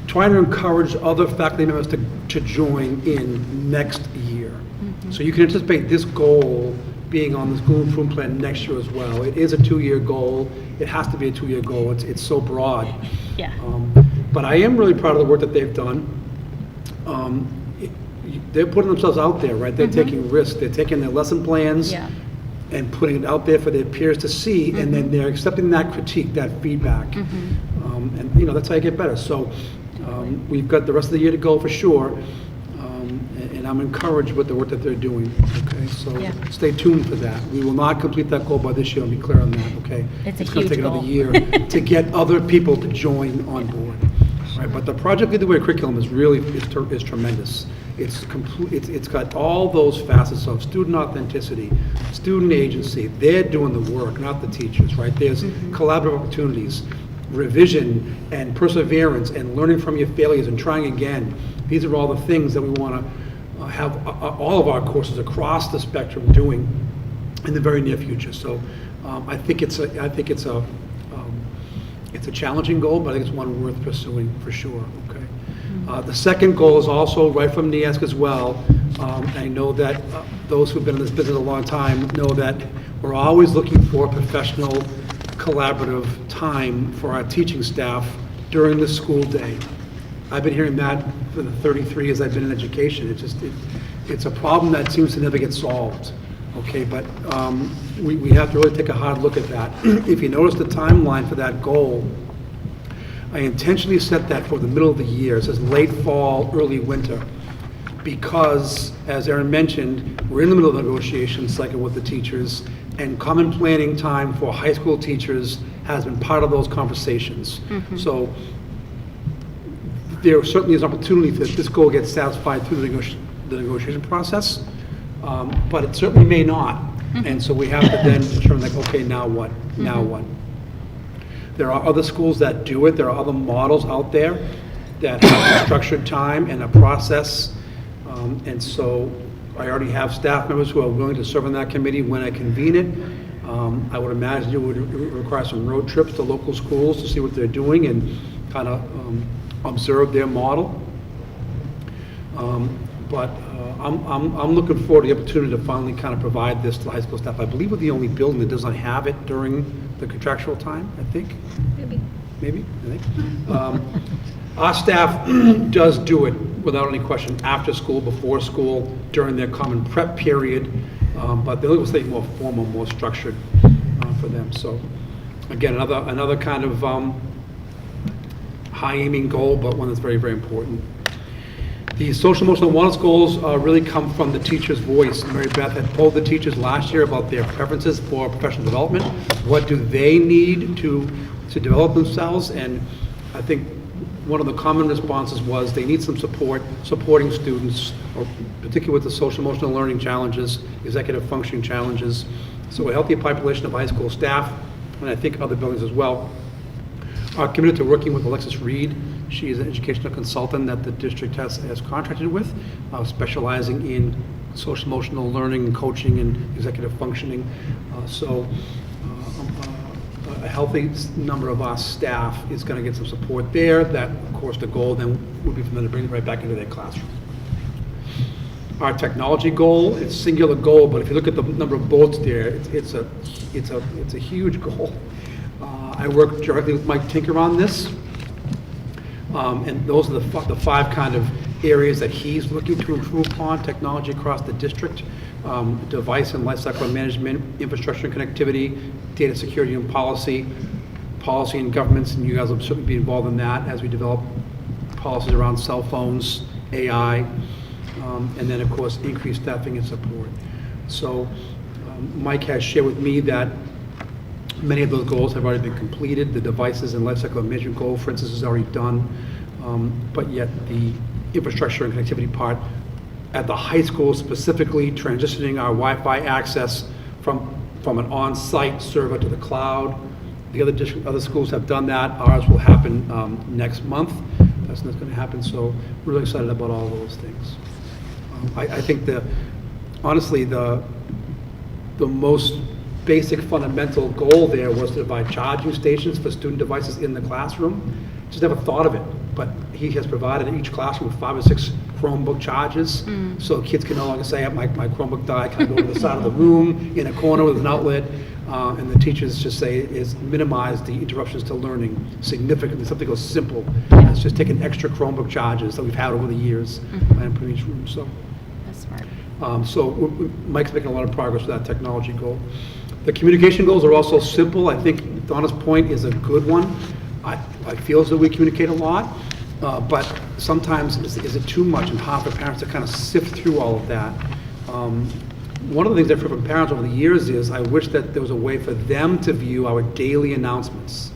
trying to encourage other faculty members to join in next year. So you can anticipate this goal being on the school improvement plan next year as well. It is a 2-year goal. It has to be a 2-year goal. It's so broad. Yeah. But I am really proud of the work that they've done. They're putting themselves out there, right? They're taking risks. They're taking their lesson plans and putting it out there for their peers to see, and then they're accepting that critique, that feedback. And that's how you get better. So we've got the rest of the year to go for sure. And I'm encouraged with the work that they're doing, okay? So stay tuned for that. We will not complete that goal by this year, I'll be clear on that, okay? It's a going to huge take another goal. year to get other people to join on board, right? But the Project Lead the Way curriculum is really, is tremendous. It's complete, it's got all those facets of student authenticity, student agency. They're doing the work, not the teachers, right? There's collaborative opportunities, revision and perseverance and learning from your failures and trying again. These are all the things that we want to have all of our courses across the spectrum doing in the very near future. So I think it's a challenging goal, but I think it's one worth pursuing for sure. Okay. The second goal is also right from NEASC as well. I know that those who've been in this business a long time know that we're always looking for professional, collaborative time for our teaching staff during the school day. I've been hearing that for the 33 years I've been in education. It's a problem that seems to never get solved. Okay, but we have to really take a hard look at that. If you notice the timeline for that goal, I intentionally set that for the middle of the year. It says late fall, early winter, because, as Erin mentioned, we're in the middle of the negotiation cycle with the teachers, and common planning time for high school teachers has been part of those conversations. So there certainly is opportunity that this goal gets satisfied through the negotiation process, but it certainly may not. And so we have to then determine, like, okay, now what? Now what? There are other schools that do it. There are other models out there that have a structured time and a process. And so I already have staff members who are willing to serve on that committee when I convene it. I would imagine it would require some road trips to local schools to see what they're doing and kind of observe their model. But I'm looking forward to the opportunity to finally kind of provide this to the high school staff. I believe we're the only building that does not have it during the contractual time, I think. Maybe, I think. Our staff does do it without any question, after school, before school, during their common prep period, but they'll always say more formal, more structured for them. So, again, another kind of high-aiming goal, but one that's very, very important. The social emotional wellness goals really come from the teacher's voice. Mary Beth had polled the teachers last year about their preferences for professional development. What do they need to develop themselves? And I think one of the common responses was they need some support, supporting students, or particularly with the social emotional learning challenges, executive functioning challenges. So a healthy population of high school staff, and I think other buildings as well, are committed to working with Alexis Reed. She is an educational consultant that the district has contracted with, specializing in social emotional learning and coaching and executive functioning. A healthy number of our staff is going to get some support there. That, of course, the goal then would be for them to bring it right back into their classroom. Our technology goal, it's a singular goal, but if you look at the number of bullets there, it's a huge goal. I work directly with Mike Tinker on this, and those are the five kind of areas that he's looking to improve upon: technology across the district, device and lifecycle management, infrastructure and connectivity, data security and policy and governments, and you guys will certainly be involved in that as we develop policies around cell phones, AI, and then, of course, increased staffing and support. So Mike has shared with me that many of those goals have already been completed. The devices and lifecycle management goal, for instance, is already done, but yet the infrastructure and connectivity part at the high school, specifically transitioning our Wi-Fi access from an on-site server to the cloud. The other schools have done that. Ours will happen next month. That's going to happen. So we're really excited about all those things. I think honestly, the most basic fundamental goal there was to provide charging stations for student devices in the classroom. Just never thought of it, but he has provided in each classroom with 5 or 6 Chromebook charges, so kids can no longer say, my Chromebook died, can I go to the side of the room in a corner with an outlet, and the teachers just say is minimize the interruptions to learning significantly. Something goes simple as just taking extra Chromebook charges that we've had over the years and put in each room. So That's smart. So Mike's making a lot of progress with that technology goal. The communication goals are also simple. I think Donna's point is a good one. I feel as though we communicate a lot, but sometimes is it too much and hard for parents to kind of sift through all of that. One of the things I've heard from parents over the years is I wish that there was a way for them to view our daily announcements.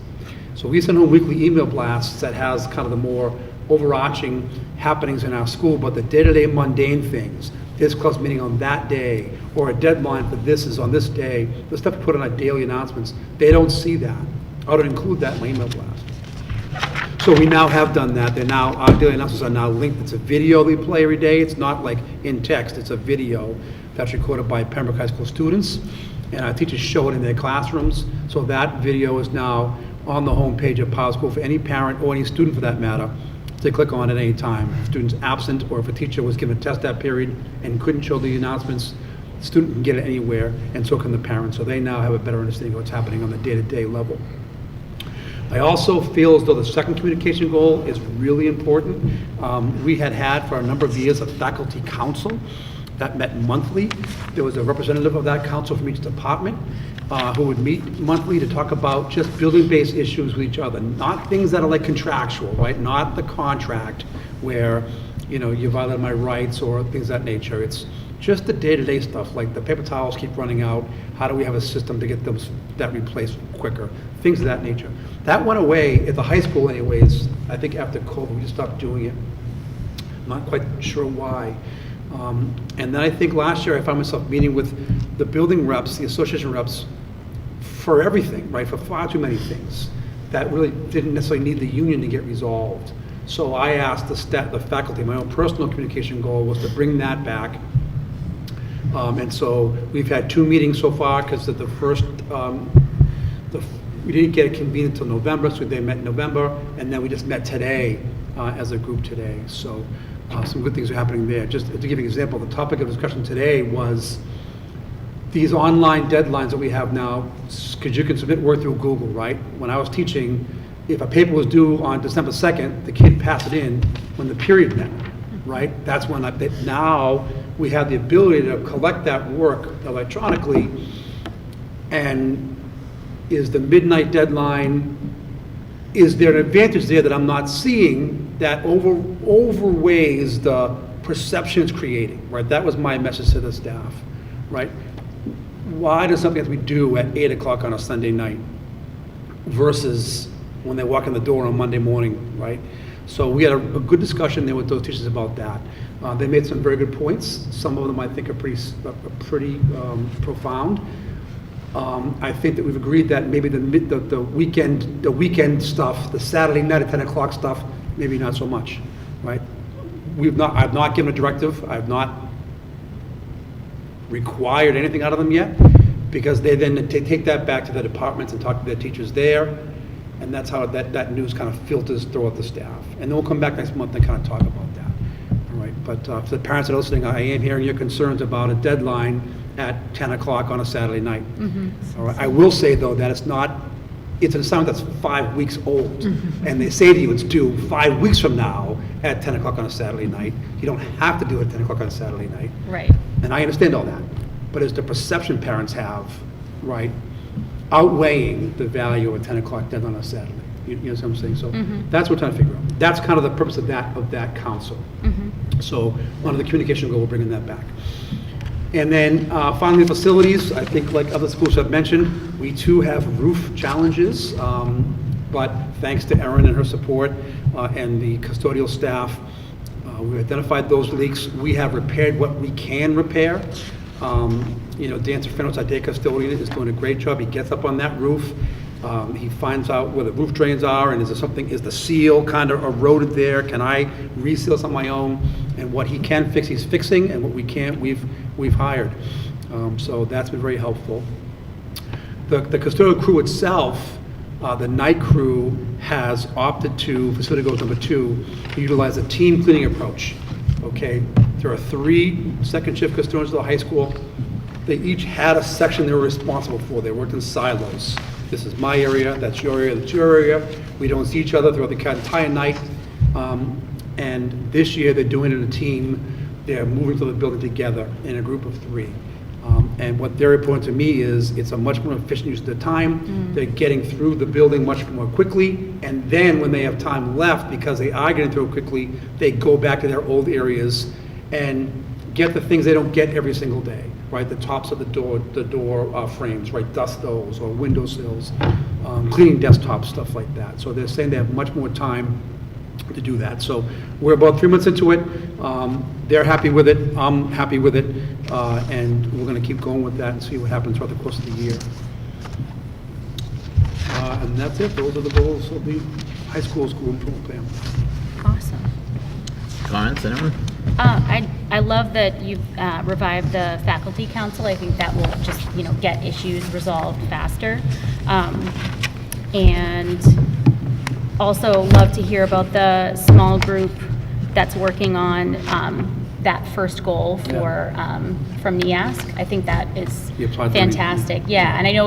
So we send home weekly email blasts that has kind of the more overarching happenings in our school, but the day-to-day mundane things, this class meeting on that day, or a deadline for this is on this day, the stuff we put on our daily announcements, they don't see that. I would include that in my email blast. So we now have done that. Our daily announcements are now linked. It's a video we play every day. It's not like in text. It's a video that's recorded by Pembroke High School students, and our teachers show it in their classrooms. So that video is now on the homepage of Power School for any parent or any student for that matter to click on at any time. If a student's absent, or if a teacher was given a test that period and couldn't show the announcements, the student can get it anywhere, and so can the parent. So they now have a better understanding of what's happening on the day-to-day level. I also feel as though the second communication goal is really important. We had for a number of years a faculty council that met monthly. There was a representative of that council from each department who would meet monthly to talk about just building-based issues with each other, not things that are like contractual, right? Not the contract where, you violated my rights or things of that nature. It's just the day-to-day stuff, like the paper towels keep running out. How do we have a system to get that replaced quicker? Things of that nature. That went away at the high school anyways. I think after COVID, we just stopped doing it. I'm not quite sure why. And then I think last year I found myself meeting with the building reps, the association reps, for everything, right? For far too many things that really didn't necessarily need the union to get resolved. So I asked the faculty, my own personal communication goal was to bring that back. And so we've had 2 meetings so far, because the first, we didn't get it convened until November, so they met in November, and then we just met today as a group today. So some good things are happening there. Just to give you an example, the topic of discussion today was these online deadlines that we have now, because you can submit work through Google, right? When I was teaching, if a paper was due on December 2nd, the kid passed it in when the period met, right? That's when now we have the ability to collect that work electronically, and is the midnight deadline, is there an advantage there that I'm not seeing that overweighs the perception it's creating, right? That was my message to the staff, right? Why does something have to be due at 8 o'clock on a Sunday night versus when they walk in the door on Monday morning, right? So we had a good discussion there with those teachers about that. They made some very good points. Some of them I think are pretty profound. I think that we've agreed that maybe the weekend stuff, the Saturday night at 10 o'clock stuff, maybe not so much, right? I've not given a directive. I've not required anything out of them yet, because they then take that back to the departments and talk to their teachers there, and that's how that news kind of filters throughout the staff. And then we'll come back next month and kind of talk about that. All right, but for the parents that are listening, I am hearing your concerns about a deadline at 10 o'clock on a Saturday night. All right, I will say though that it's an assignment that's 5 weeks old, and they say to you it's due 5 weeks from now at 10 o'clock on a Saturday night. You don't have to do it at 10 o'clock on a Saturday night. Right. And I understand all that, but it's the perception parents have, right, outweighing the value of a 10 o'clock deadline on a Saturday. You know what I'm saying? So that's what we're trying to figure out. That's kind of the purpose of that council. So under the communication goal, we're bringing that back. And then finally, facilities. I think like other schools have mentioned, we too have roof challenges, but thanks to Erin and her support and the custodial staff, we identified those leaks. We have repaired what we can repair. Dan Serfino's our day custodian is doing a great job. He gets up on that roof. He finds out where the roof drains are, and is the seal kind of eroded there? Can I reseal some on my own? And what he can fix, he's fixing, and what we can't, we've hired. So that's been very helpful. The custodial crew itself, the night crew has opted to, facility goals number 2, to utilize a team cleaning approach. Okay, there are 3 second shift custodians at the high school. They each had a section they were responsible for. They worked in silos. This is my area, that's your area, that's your area. We don't see each other throughout the entire night. And this year they're doing it in a team. They're moving to the building together in a group of 3. And what they're reporting to me is it's a much more efficient use of their time. They're getting through the building much more quickly. And then when they have time left, because they are getting through it quickly, they go back to their old areas and get the things they don't get every single day, right? The tops of the door frames, right? Dust those, or windowsills, cleaning desktops, stuff like that. So they're saying they have much more time to do that. So we're about 3 months into it. They're happy with it. I'm happy with it. And we're going to keep going with that and see what happens throughout the course of the year. And that's it. Those are the goals of the high school improvement plan. Awesome. Comments, anyone? I love that you've revived the faculty council. I think that will just, get issues resolved faster. And also love to hear about the small group that's working on that first goal for from NEASC. I think that is fantastic. Yeah, and I know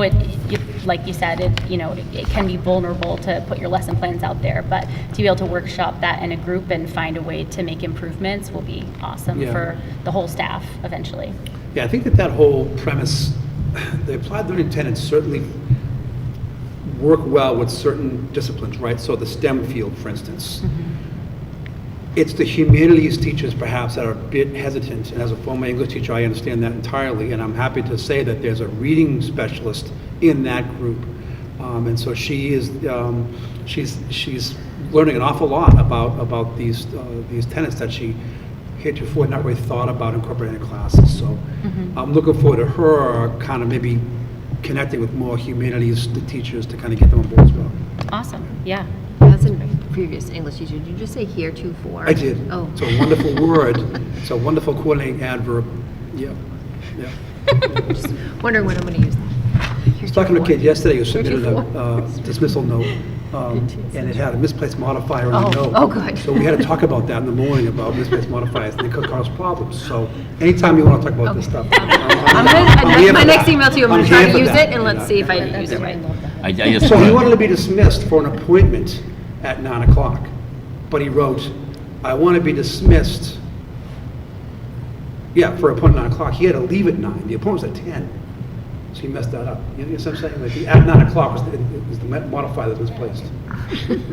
like you said, it can be vulnerable to put your lesson plans out there, but to be able to workshop that in a group and find a way to make improvements will be awesome for the whole staff eventually. Yeah, I think that whole premise, the applied learning tenets certainly work well with certain disciplines, right? So the STEM field, for instance. It's the humanities teachers perhaps that are a bit hesitant, and as a former English teacher I understand that entirely, and I'm happy to say that there's a reading specialist in that group, and so she is she's learning an awful lot about these tenets that she heretofore not really thought about incorporating in classes. So I'm looking forward to her kind of maybe connecting with more humanities teachers to kind of get them on board as well. Awesome. Yeah. That's a previous English teacher. Did you just say heretofore? I did. Oh. It's a wonderful word. It's a wonderful coordinating adverb. Yep. Just wondering when I'm going to use that. I was talking to a kid yesterday who submitted a dismissal note, and it had a misplaced modifier in the Oh, note. oh, good. So we had to talk about that in the morning, about misplaced modifiers, and they could cause problems. So anytime you want to talk about this stuff. I'm I'm gonna, here my for next that. email to you, I'm I'm gonna try here to for use that. it, and let's see if I use it right. I just So he wanna- wanted to be dismissed for an appointment at 9 o'clock, but he wrote, I want to be dismissed, yeah, for appointment at 9 o'clock. He had to leave at 9. The appointment was at 10. So he messed that up. You know what I'm saying? Like, at 9 o'clock was the modifier that was misplaced.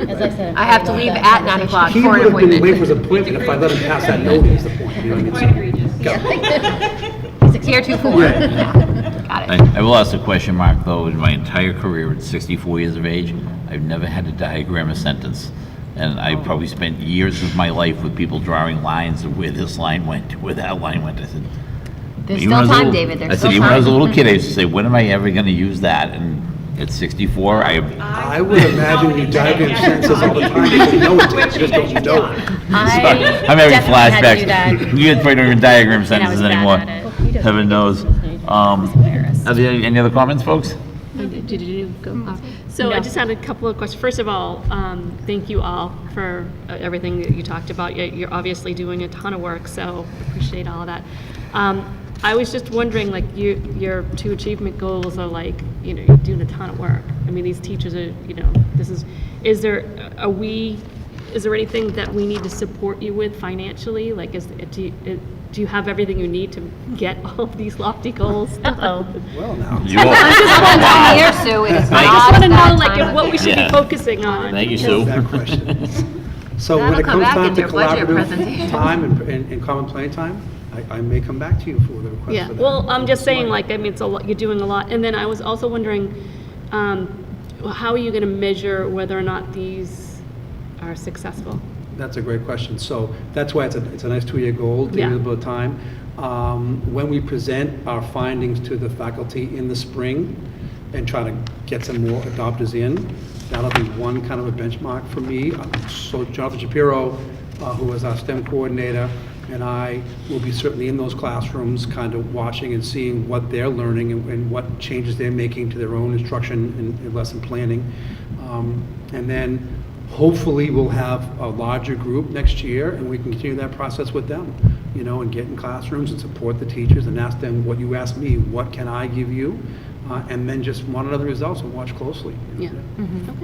As I said. I have to leave at 9 o'clock He for would an have been late for appointment. his appointment if I let him pass that note, is the point. You know what I mean? So- He's a tier 2-4. Yeah. Got it. I will ask a question mark, though. In my entire career, at 64 years of age, I've never had to diagram a sentence. And I probably spent years of my life with people drawing lines of where this line went, where that line went. I said, There's even when I still was a time, little- David, I there's said, still even when I was a time. little kid, I used to say, when am I ever going to use that? And at 64, I would imagine you diagram sentences all the time, because you know it, you just don't know it. I'm having definitely had to do flashbacks. that. You guys probably don't even diagram I sentences was bad anymore. at it. Heaven knows. embarrassed. Are there any other comments, folks? Did you go? So I just had a couple of questions. First of all, thank you all for everything that you talked about. You're obviously doing a ton of work, so appreciate all of that. I was just wondering, like, your 2 achievement goals are like, you're doing a ton of work. I mean, these teachers are, is there anything that we need to support you with financially? Like, do you have everything you need to get all of these lofty goals? Uh-oh. Well, now. You will. Time here, Sue, it is I not just want to that know, like, time. what we should Yeah. be focusing on. Thank you, Sue. That question. So when That'll it come comes back time in to your budget collaborative presentation. time and common planning time, I may come back to you for the request Yeah, for that. well, I'm just saying, like, I mean, it's a lot, you're doing a lot. And then I was also wondering, how are you going to measure whether or not these are successful? That's a great question. So that's why it's a nice 2-year goal, to Yeah. give it a bit of time. When we present our findings to the faculty in the spring and try to get some more adopters in, that'll be one kind of a benchmark for me. So Jonathan Shapiro, who is our STEM coordinator, and I will be certainly in those classrooms, kind of watching and seeing what they're learning and what changes they're making to their own instruction and lesson planning. And then hopefully we'll have a larger group next year, and we can continue that process with them, and get in classrooms and support the teachers and ask them what you asked me, what can I give you? And then just monitor the results and watch closely. Yeah.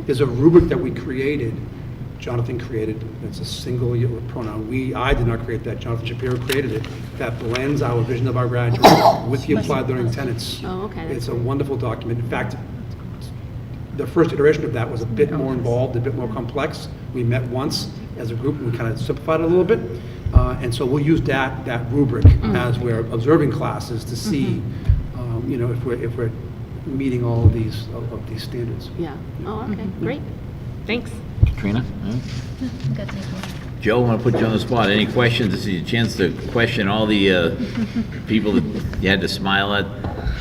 There's a rubric that we created, Jonathan created, it's a single pronoun. I did not create that, Jonathan Shapiro created it, that blends our vision of our graduates with the applied learning tenets. Oh, okay, that's It's a wonderful document. In fact, the first iteration of that was a bit more involved, a bit more complex. We met once as a group, and we kind of simplified it a little bit. And so we'll use that rubric as we're observing classes to see, if we're meeting all of these standards. Yeah. Oh, okay, great. Thanks. Katrina? Joe, I want to put you on the spot. Any questions? This is your chance to question all the people that you had to smile at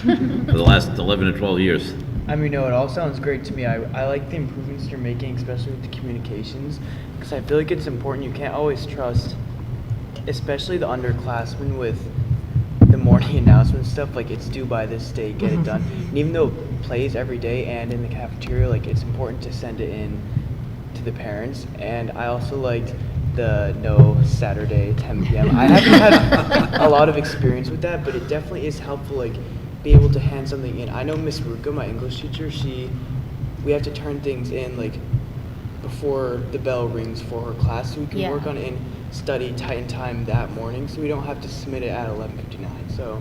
for the last 11 or 12 years. I mean, no, it all sounds great to me. I like the improvements you're making, especially with the communications, because I feel like it's important. You can't always trust, especially the underclassmen with the morning announcement stuff, like it's due by this date, get it done. And even though it plays every day and in the cafeteria, like it's important to send it in to the parents. And I also liked the no Saturday 10 p.m. I haven't had a lot of experience with that, but it definitely is helpful, like be able to hand something in. I know Miss Ruka, my English teacher, we have to turn things in like before the bell rings for her class, so we can work on it and study tight in time that morning, so we don't have to submit it at 11:59. So.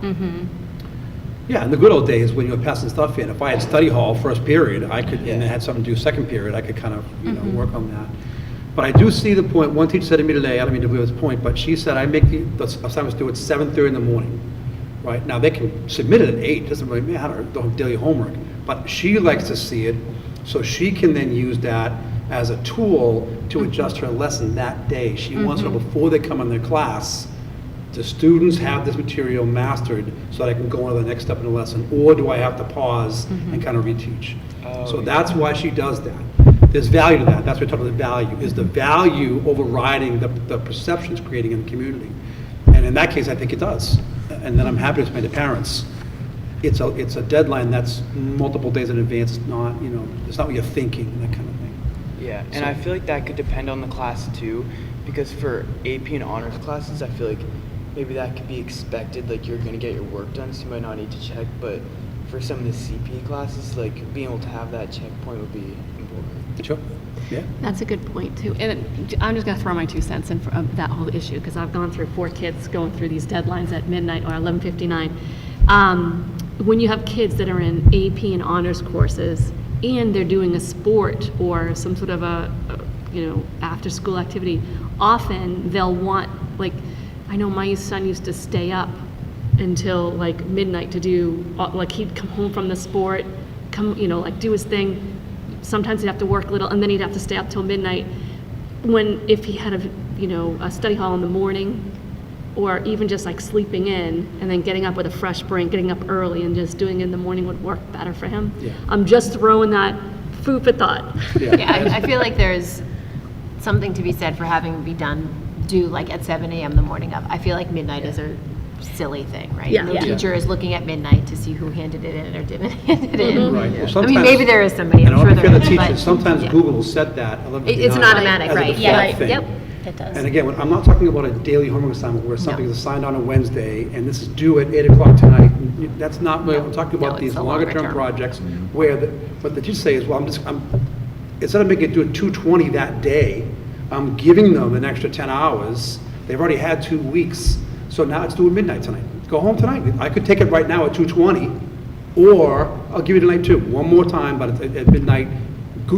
Yeah, in the good old days when you were passing stuff in, if I had study hall first period, I could, and I had something to do second period, I could kind of, work on that. But I do see the point. One teacher said to me today, I don't mean to belabor this point, but she said, I make the assignments due at 7:30 in the morning. Right? Now, they can submit it at 8, doesn't really matter, don't have daily homework. But she likes to see it, so she can then use that as a tool to adjust her lesson that day. She wants to know before they come in their class, do students have this material mastered so that I can go on to the next step in the lesson, or do I have to pause and kind of reteach? So that's why she does that. There's value to that. That's what we're talking about, the value. Is the value overriding the perceptions creating in the community? And in that case, I think it does. And then I'm happy to explain to parents, it's a deadline that's multiple days in advance. It's not, it's not what you're thinking, that kind of thing. Yeah, and I feel like that could depend on the class too, because for AP and honors classes, I feel like maybe that could be expected, like you're gonna get your work done, so you might not need to check, but for some of the CP classes, like being able to have that checkpoint would be important. Sure. Yeah. That's a good point, too. And I'm just going to throw my 2 cents in for that whole issue, because I've gone through 4 kids going through these deadlines at midnight or 11:59. When you have kids that are in AP and honors courses, and they're doing a sport or some sort of a after-school activity, often they'll want, like, I know my son used to stay up until, like, midnight to do, like, he'd come home from the sport, do his thing. Sometimes he'd have to work a little, and then he'd have to stay up till midnight. If he had a study hall in the morning, or even just like sleeping in and then getting up with a fresh brain, getting up early and just doing it in the morning would work better for him. Yeah. I'm just throwing that food for thought. Yeah, I feel like there's something to be said for having be due like at 7 a.m. the morning of. I feel like midnight is a silly thing, right? Yeah. No Yeah. teacher is looking at midnight to see who handed it in or didn't hand it in. Right. Well, I mean, sometimes- maybe there is somebody, I'm And sure I'll be fair there to is, the but. teachers, sometimes yeah. Google will set that 11:59 It's an automatic, as a right? default Yeah, thing. Yep, it does. And again, I'm not talking about a daily homework assignment where something No. is assigned on a Wednesday and this is due at 8 o'clock tonight. That's not what I'm talking No, about, it's these the longer longer term term. projects where what the teachers say is, well, instead of making it do at 2:20 that day, I'm giving them an extra 10 hours. They've already had 2 weeks, so now it's due at midnight tonight. Go home tonight. I could take it right now at 2:20, or I'll give you tonight too, one more time, but at midnight.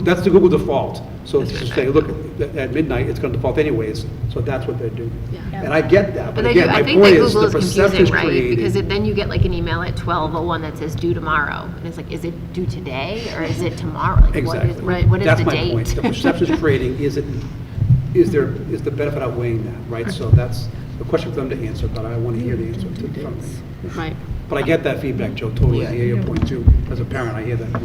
That's the Google default. So to say, look, at midnight, it's going to default anyways, so that's what they're doing. Yeah. And I get that, But but they again, do, my I think point that is, Google the is perception confusing, is right? Because created. then you get like an email at 12:01 that says due tomorrow, and it's like, is it due today, or is it tomorrow? Like, Exactly. What is That's the my date? point. The perception is creating, is the benefit outweighing that, right? So that's a question for them to answer, but I want to hear the answer to from them. Right. But I get that feedback, Joe, totally. I hear your point too. As a parent, I hear that.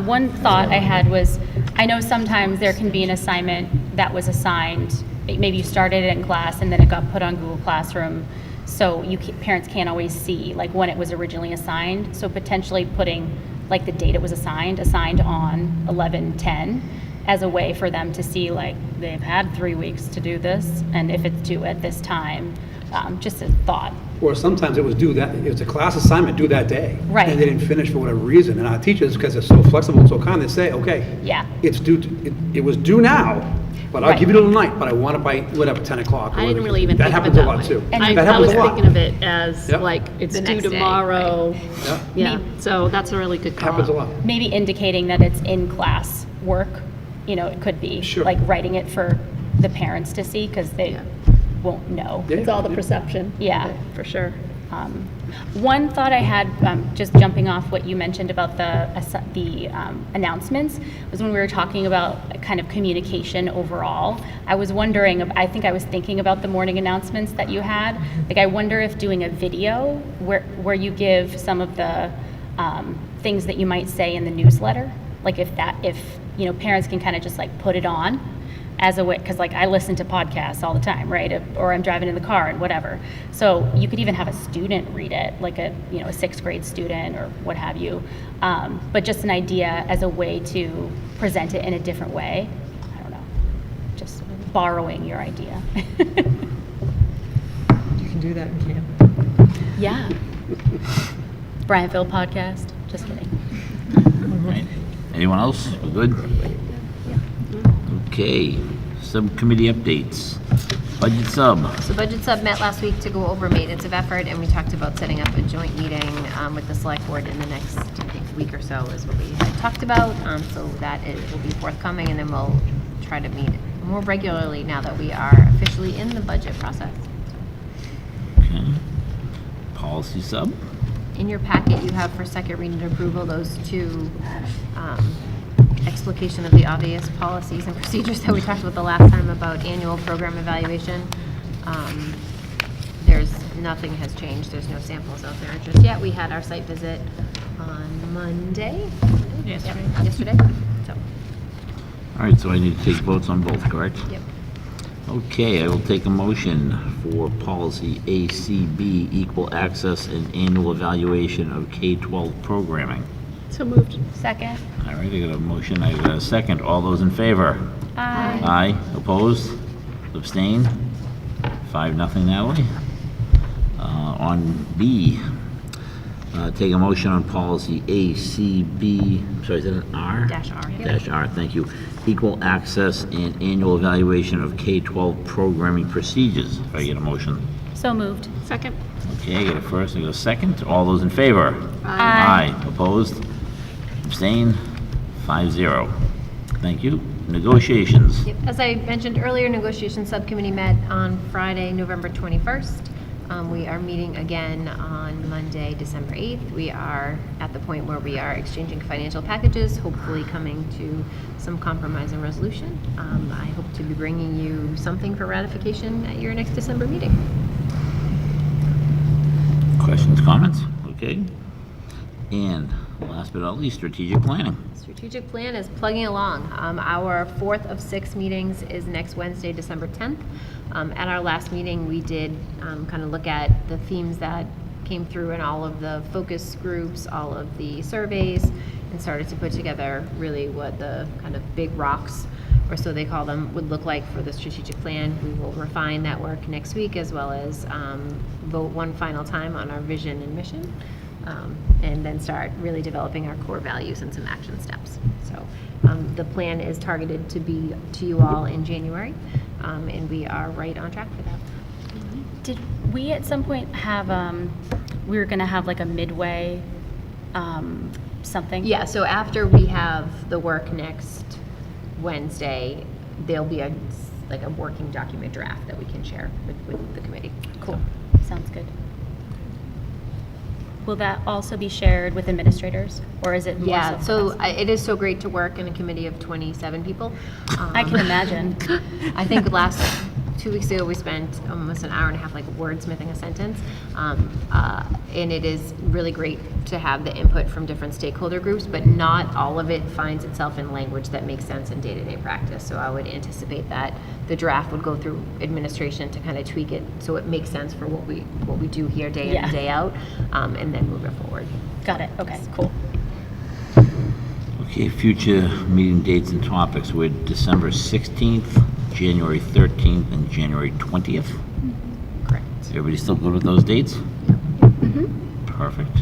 One thought I had was, I know sometimes there can be an assignment that was assigned, maybe you started it in class and then it got put on Google Classroom, so parents can't always see like when it was originally assigned. So potentially putting like the date it was assigned on 11/10 as a way for them to see like they've had 3 weeks to do this, and if it's due at this time, just a thought. Or sometimes it was a class assignment due that day. Right. And they didn't finish for whatever reason. And our teachers, because they're so flexible and so kind, they say, okay, Yeah. it's due, it was due now, but I'll Right. give you till tonight, but I want it by, whatever, 10 o'clock. or I didn't whatever. really even That think of it happens a that lot way. too. And That I happens was a lot. thinking of it as Yep. like it's The due next day, tomorrow. Yeah. Yeah, so that's a really good call. Happens a lot. Maybe indicating that it's in class work, it could be. Sure. Like writing it for the parents to see, because they won't know. Yeah, It's all the yeah. perception. Yeah. For sure. One thought I had, just jumping off what you mentioned about the announcements, was when we were talking about kind of communication overall. I was wondering, I think I was thinking about the morning announcements that you had. Like, I wonder if doing a video where you give some of the things that you might say in the newsletter, like if parents can kind of just like put it on as a way, because like I listen to podcasts all the time, right? Or I'm driving in the car and whatever. So you could even have a student read it, like a 6th grade student or what have you. But just an idea as a way to present it in a different way. I don't know, just borrowing your idea. You can do that in camp. Yeah. Bryantville podcast, just kidding. Right. Anyone else? We're good? Okay, subcommittee updates. Budget sub. So Budget Sub met last week to go over maintenance of effort, and we talked about setting up a joint meeting with the select board in the next, I think, week or so is what we had talked about. So that will be forthcoming, and then we'll try to meet more regularly now that we are officially in the budget process. Okay. Policy sub. In your packet, you have for second reading and approval those two explication of the obvious policies and procedures that we talked about the last time about annual program evaluation. Nothing has changed. There's no samples out there just yet. We had our site visit on Monday. Yesterday. Yep, yesterday. So, All right, so I need to take votes on both, correct? yep. Okay, I will take a motion for policy ACB, equal access and annual evaluation of K-12 programming. So moved. Second. All right, I got a motion, I got a second. All those in favor? Aye. Aye. Opposed? Abstained? 5-0, Natalie. On B, take a motion on policy ACB, sorry, is that an R? Dash R. Dash R, thank you. Equal access and annual evaluation of K-12 programming procedures. If I get a motion. So moved. Second. Okay, I get a first, I get a second. All those in favor? Aye. Opposed? Abstained? 5-0. Thank you. Negotiations. Yep. As I mentioned earlier, negotiation subcommittee met on Friday, November 21st. We are meeting again on Monday, December 8th. We are at the point where we are exchanging financial packages, hopefully coming to some compromise and resolution. I hope to be bringing you something for ratification at your next December meeting. Questions, comments? Okay. And last but not least, strategic planning. Strategic plan is plugging along. Our 4th of 6 meetings is next Wednesday, December 10th. At our last meeting, we did kind of look at the themes that came through in all of the focus groups, all of the surveys, and started to put together really what the kind of big rocks, or so they call them, would look like for the strategic plan. We will refine that work next week, as well as vote one final time on our vision and mission. And then start really developing our core values and some action steps. So the plan is targeted to be to you all in January, and we are right on track for that. Did we at some point have, we were going to have like a midway something? Yeah, so after we have the work next Wednesday, there'll be a working document draft that we can share with the committee. Cool. Sounds good. Will that also be shared with administrators, or is it more Yeah, so for us? it is so great to work in a committee of 27 people. I can imagine. I think 2 weeks ago, we spent almost an hour and a half wordsmithing a sentence. And it is really great to have the input from different stakeholder groups, but not all of it finds itself in language that makes sense in day-to-day practice. So I would anticipate that the draft would go through administration to kind of tweak it so it makes sense for what we do here day in and day out, and then move it forward. Got it. Okay, cool. Okay, future meeting dates and topics. We're December 16th, January 13th, and January 20th. Correct. Everybody still good with those dates? Perfect.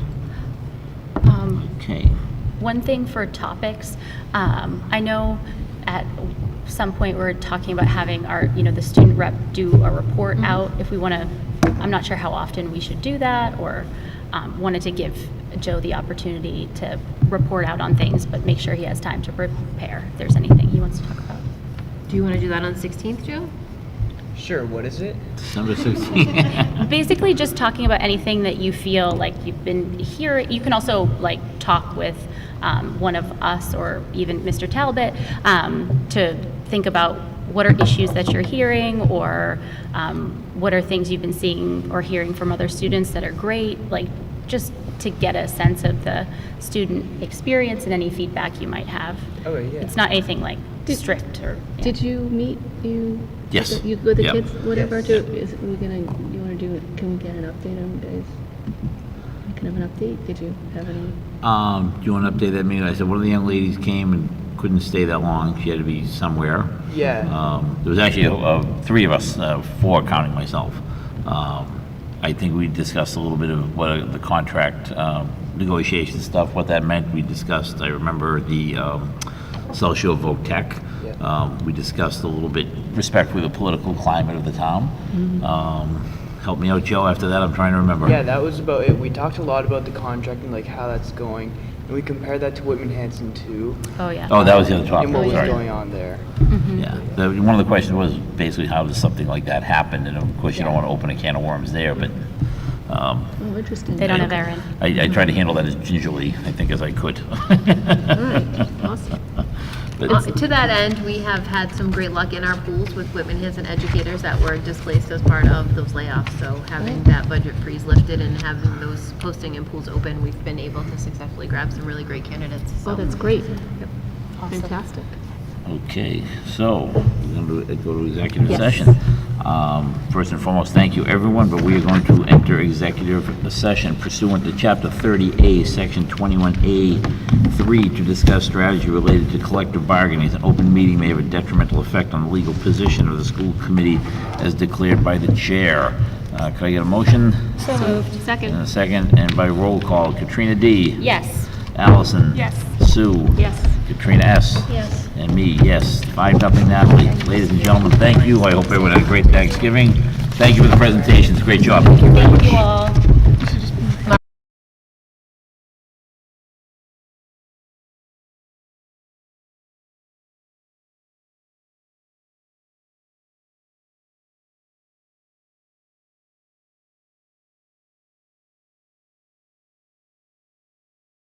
Okay. One thing for topics, I know at some point we're talking about having our, the student rep do a report out if we want to. I'm not sure how often we should do that, or wanted to give Joe the opportunity to report out on things, but make sure he has time to prepare if there's anything he wants to talk about. Do you want to do that on 16th, Joe? Sure, what is it? December 16th. Basically just talking about anything that you feel like you've been hearing. You can also talk with one of us or even Mr. Talbot to think about what are issues that you're hearing, or what are things you've been seeing or hearing from other students that are great, just to get a sense of the student experience and any feedback you might have. Okay, yeah. It's not anything strict or. Yeah. Did you meet Yes. with the Yep. kids, whatever? Yes. You want to do it? Can we get an update on guys? I can have an update. Did you have any? Do you want to update that meeting? I said one of the young ladies came and couldn't stay that long. She had to be somewhere. Yeah. There was actually 3 of us, 4 counting myself. I think we discussed a little bit of what the contract negotiation stuff, what that meant. We discussed, I remember the South Shore Voc Tech. Yeah. We discussed a little bit respectfully the political climate of the town. Help me out, Joe, after that, I'm trying to remember. Yeah, that was about it. We talked a lot about the contract and how that's going, and we compared that to Whitman-Hanson too, Oh, yeah. Oh, that was the other topic, and what was sorry. going on there. Yeah, one of the questions was basically how does something like that happen? And of course, you don't want to open a can of worms there, but Oh, interesting. They don't have Erin. I tried to handle that as gingerly, I think, as I could. All right. Awesome. But To that end, we have had some great luck in our pools with Whitman-Hanson educators that were displaced as part of those layoffs. So having that budget freeze lifted and having those posting and pools open, we've been able to successfully grab some really great candidates. Oh, that's great. Awesome. Fantastic. Okay, so we're going to go to executive Yes. session. First and foremost, thank you, everyone, but we are going to enter executive session pursuant to Chapter 30A, Section 21A3, to discuss strategy related to collective bargaining. An open meeting may have a detrimental effect on the legal position of the school committee as declared by the chair. Could I get a motion? So moved. Second. And a second, and by roll call, Katrina D. Yes. Allison. Yes. Sue. Yes. Katrina S. Yes. And me, yes. 5-0 Natalie. Ladies and gentlemen, thank you. I hope everyone had a great Thanksgiving. Thank you for the presentations. Great job. Thank you very much. Thank you all.